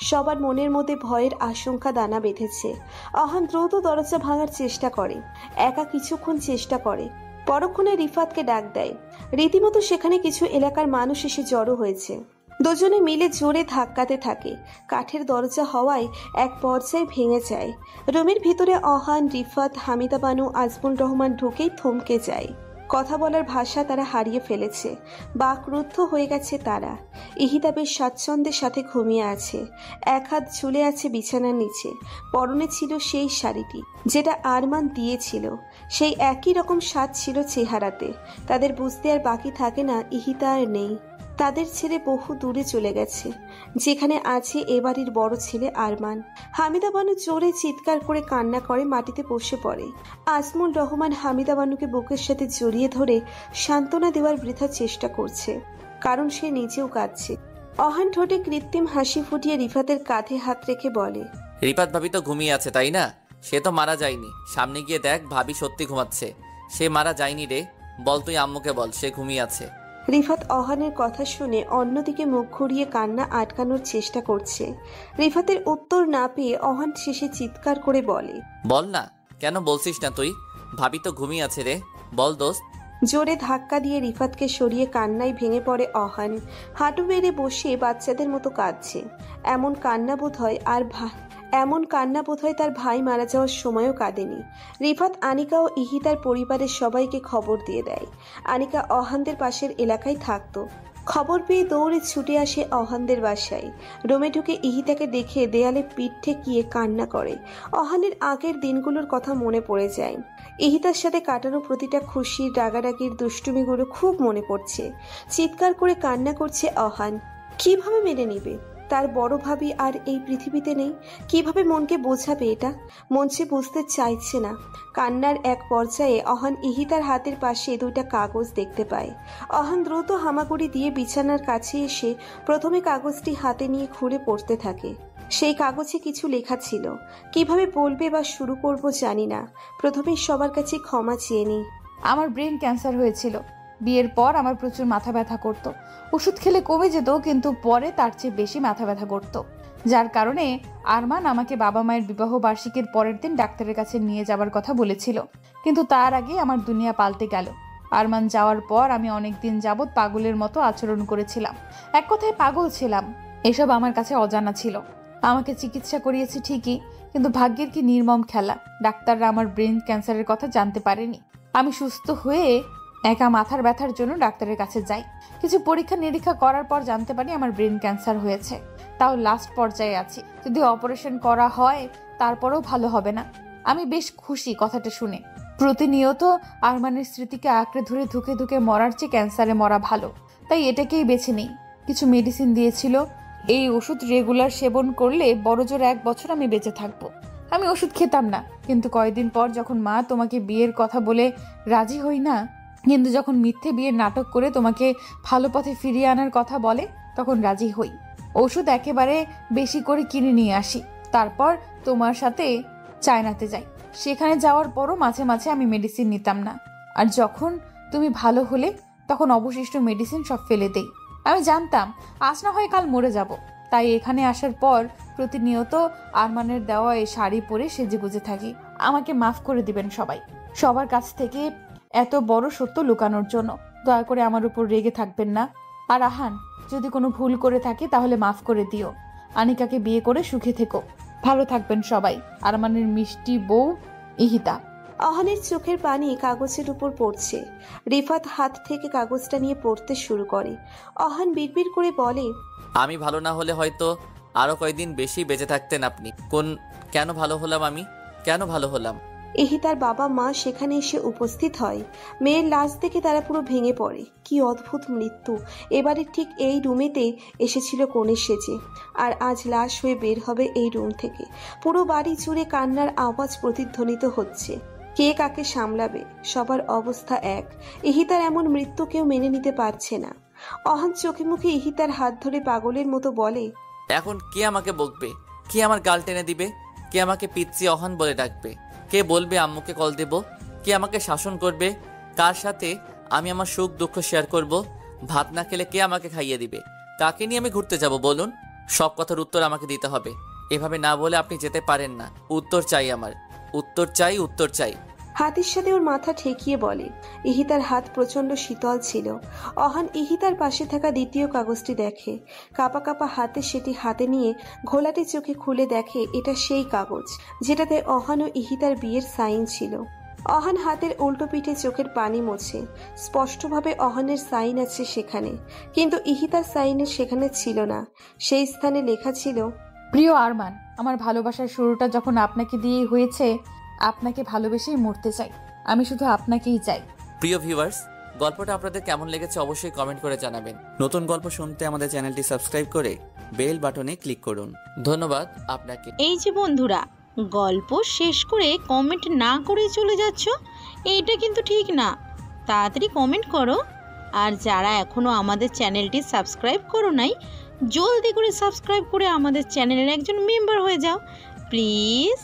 সবার মনের মধ্যে ভয়ের আশঙ্কা দানা বেঁধেছে। অহান দ্রুত দরজা ভাঙার চেষ্টা করে, একা কিছুক্ষণ চেষ্টা করে। পরক্ষণে রিফাতকে ডাক দেয়। রীতিমতো সেখানে কিছু এলাকার মানুষ এসে জড়ো হয়েছে। দুজনে মিলে জোরে ধাক্কাতে থাকে। কাঠের দরজা হওয়ায় এক পর্যায়ে ভেঙে যায়। রুমের ভিতরে অহান, রিফাত, হামিদা বানু, আজমুল রহমান ঢুকেই থমকে যায়। কথা বলার ভাষা তারা হারিয়ে ফেলেছে, বাকরুদ্ধ হয়ে গেছে তারা। ইহিতা বেশ স্বাচ্ছন্দ্যের সাথে ঘুমিয়ে আছে। এক হাত ঝুলে আছে বিছানার নিচে। পরনে ছিল সেই শাড়িটি যেটা আরমান দিয়েছিল। সেই একই রকম স্বাদ ছিল চেহারাতে। তাদের বুঝতে আর বাকি থাকে না ইহিতা আর নেই। তাদের ছেড়ে বহু দূরে চলে গেছে, যেখানে আছে এ বাড়ির বড় ছেলে আরমান। হামিদা বানু জোরে চিৎকার করে কান্না করে মাটিতে বসে পড়ে। আজমুল রহমান হামিদা বানুকে বুকের সাথে জড়িয়ে ধরে সান্ত্বনা দেওয়ার বৃথা চেষ্টা করছে, কারণ সে নিজেও কাঁদছে। অহান ঠোঁটে কৃত্রিম হাসি ফুটিয়ে রিফাতের কাঁধে হাত রেখে বলে, রিফাত ভাবি তো ঘুমিয়ে আছে তাই না? সে তো মারা যায়নি। সামনে গিয়ে দেখ, ভাবি সত্যি ঘুমাচ্ছে। সে মারা যায়নি রে, বল তুই আম্মুকে বল সে ঘুমিয়ে আছে। রিফাত অহানের কথা শুনে অন্যদিকে মুখ ঘুরিয়ে কান্না আটকানোর চেষ্টা করছে। রিফাতের উত্তর না পেয়ে অহান শেষে চিৎকার করে বলে, বল না, কেন বলছিস না তুই? ভাবি তো ঘুমিয়ে আছে রে, বল দোস্ত। জোরে ধাক্কা দিয়ে রিফাতকে সরিয়ে কান্নায় ভেঙে পড়ে অহান। হাঁটু বেড়ে বসে বাচ্চাদের মতো কাঁদছে। এমন কান্না বোধ হয় তার ভাই মারা যাওয়ার সময়ও কাঁদেনি। রিফাত আনিকা ও ইহিতার পরিবারের সবাইকে খবর দিয়ে দেয়। আনিকা অহানদের পাশের এলাকায় থাকতো। খবর পেয়ে দৌড়ে ছুটে আসে অহানদের বাসায়। রুমে ঢুকে ইহিতাকে দেখে দেয়ালে পিঠ ঠেকিয়ে কান্না করে। অহানের আগের দিনগুলোর কথা মনে পড়ে যায়। ইহিতার সাথে কাটানো প্রতিটা খুশি, রাগারাগির, দুষ্টুমিগুলো খুব মনে পড়ছে। চিৎকার করে কান্না করছে অহান। কিভাবে মেনে নিবে? তার বড় ভাবি আর এই পৃথিবীতে নেই। কিভাবে মনকে বোঝাবে এটা? মন সে বুঝতে চাইছে না। কান্নার এক পর্যায়ে অহান ইহিতার হাতের পাশে 2টা কাগজ দেখতে পায়। অহান দ্রুত হামাগুড়ি দিয়ে বিছানার কাছে এসে প্রথমে কাগজটি হাতে নিয়ে খুলে পড়তে থাকে। সেই কাগজে কিছু লেখা ছিল। কিভাবে বলবে বা শুরু করব জানি না। প্রথমে সবার কাছে ক্ষমা চেয়ে নিই। আমার ব্রেন ক্যান্সার হয়েছিল। বিয়ের পর আমার প্রচুর মাথা ব্যথা করত। ওষুধ খেলে কমে যেত, কিন্তু পরে তার চেয়ে বেশি মাথা ব্যথা করত, যার কারণে আরমান আমাকে বাবা মায়ের বিবাহ বার্ষিকীর পরের দিন ডাক্তারের কাছে নিয়ে যাবার কথা বলেছিল। কিন্তু তার আগে আমার দুনিয়া পাল্টে গেল। আরমান যাওয়ার পর আমি অনেক দিন যাবৎ পাগলের মতো আচরণ করেছিলাম। এক কথায় পাগল ছিলাম। এসব আমার কাছে অজানা ছিল। আমাকে চিকিৎসা করিয়েছি ঠিকই, কিন্তু ভাগ্যের কি নির্মম খেলা। ডাক্তাররা আমার ব্রেন ক্যান্সারের কথা জানতে পারেনি। আমি সুস্থ হয়ে একা মাথার ব্যথার জন্য ডাক্তারের কাছে যাই। কিছু পরীক্ষা নিরীক্ষা করার পর জানতে পারি আমার ব্রেন ক্যান্সার হয়েছে। তাও লাস্ট পর্যায়ে আছি। যদি অপারেশন করা হয় তারপরেও ভালো হবে না। আমি বেশ খুশি কথাটা শুনে। প্রতিনিয়ত আরমানের স্মৃতিকে আঁকড়ে ধরে ধুকে ধুকে মরার চেয়ে ক্যান্সারে মরা ভালো। তাই এটাকেই বেছে নেই। কিছু মেডিসিন দিয়েছিল। এই ওষুধ রেগুলার সেবন করলে বড়জোর 1 বছর আমি বেঁচে থাকবো। আমি ওষুধ খেতাম না, কিন্তু কয়েকদিন পর যখন মা তোমাকে বিয়ের কথা বলে রাজি হই না, কিন্তু যখন মিথ্যে বিয়ের নাটক করে তোমাকে ভালো পথে ফিরিয়ে আনার কথা বলে, তখন রাজি হই। ওষুধ একেবারে বেশি করে কিনে নিয়ে আসি। তারপর তোমার সাথে চায়নাতে যাই। সেখানে যাওয়ার পরও মাঝে মাঝে আমি মেডিসিন নিতাম না। আর যখন তুমি ভালো হলে তখন অবশিষ্ট মেডিসিন সব ফেলে দেই। আমি জানতাম আজ না হয় কাল মরে যাব। তাই এখানে আসার পর প্রতিনিয়ত আরমানের দেওয়া এই শাড়ি পরে সেজেগুজে থাকি। আমাকে মাফ করে দিবেন সবাই, সবার কাছ থেকে এত বড় সত্য লুকানোর জন্য। দয়া করে আমার উপর রেগে থাকবেন না। আর আহান, যদি কোনো ভুল করে থাকে তাহলে মাফ করে দিও। আনিকাকে বিয়ে করে সুখে থেকো। ভালো থাকবেন সবাই। আরমানের মিষ্টি বউ ইহিতা। অহানের চোখের পানি কাগজের উপর পড়ছে। রিফাত হাত থেকে কাগজটা নিয়ে পড়তে শুরু করে। অহান বিড়বিড় করে বলে, আমি ভালো না হলে হয়তো আরো কয়েকদিন বেশি বেঁচে থাকতেন আপনি। কেন ভালো হলাম আমি? কেন ভালো হলাম? ইহিতার বাবা মা সেখানে এসে উপস্থিত হয়। মেয়ের লাশ দেখে তারা পুরো ভেঙে পড়ে। কি অদ্ভুত মৃত্যু! এবারে ঠিক এই রুমেতে এসেছিল কনে সেজে, আর আজ লাশ হয়ে বের হবে এই রুম থেকে। পুরো বাড়ি জুড়ে কান্নার আওয়াজ প্রতিধ্বনিত হচ্ছে। কে কাকে সামলাবে? সবার অবস্থা এক। ইহিতার এমন মৃত্যু কেউ মেনে নিতে পারছে না। অহান চোখে মুখে ইহিতার হাত ধরে পাগলের মতো বলে, এখন কে আমাকে বকবে? কে আমার গাল টেনে দিবে? কে আমাকে পিচ্ছি অহান বলে ডাকবে? কে বলবে আম্মুকে কল দেব? কে আমাকে শাসন করবে? কার সাথে আমি আমার সুখ দুঃখ শেয়ার করব? ভাত না খেলে কে আমাকে খাইয়ে দিবে? কাকে নিয়ে আমি ঘুরতে যাব বলুন? সব কথার উত্তর আমাকে দিতে হবে। এভাবে না বলে আপনি যেতে পারেন না। উত্তর চাই আমার। উত্তর চাই, উত্তর চাই। হাতের সাথে ওর মাথা ঠেকিয়ে বলে। ইহিতার হাত প্রচন্ড শীতল ছিল। অহান ইহিতার পাশে থাকা দ্বিতীয় কাগজটি দেখে। কাপা কাপা হাতে সেটি হাতে নিয়ে ঘোলাটে চোখে খুলে দেখে এটা সেই কাগজ যেটাতে অহান ও ইহিতার বিয়ের সাইন ছিল। অহান হাতের উল্টো পিঠে চোখের পানি মোছে। স্পষ্টভাবে অহানের সাইন আছে সেখানে, কিন্তু ইহিতার সাইনের সেখানে ছিল না। সেই স্থানে লেখা ছিল, প্রিয় আরমান, আমার ভালোবাসার শুরুটা যখন আপনাকে দিয়েই হয়েছে, আপনাকে ভালোবেসেই মরতে চাই। আমি শুধু আপনাকেই চাই। প্রিয় ভিউয়ার্স, গল্পটা আপনাদের কেমন লেগেছে অবশ্যই কমেন্ট করে জানাবেন। নতুন গল্প শুনতে আমাদের চ্যানেলটি সাবস্ক্রাইব করে বেল বাটনে ক্লিক করুন। ধন্যবাদ আপনাকে। এই যে বন্ধুরা, গল্প শেষ করে কমেন্ট না করে চলে যাচ্ছ, এইটা কিন্তু ঠিক না। তাড়াতাড়ি কমেন্ট করো। আর যারা এখনও আমাদের চ্যানেলটি সাবস্ক্রাইব করো নাই, জলদি করে সাবস্ক্রাইব করে আমাদের চ্যানেলের একজন মেম্বার হয়ে যাও প্লিজ।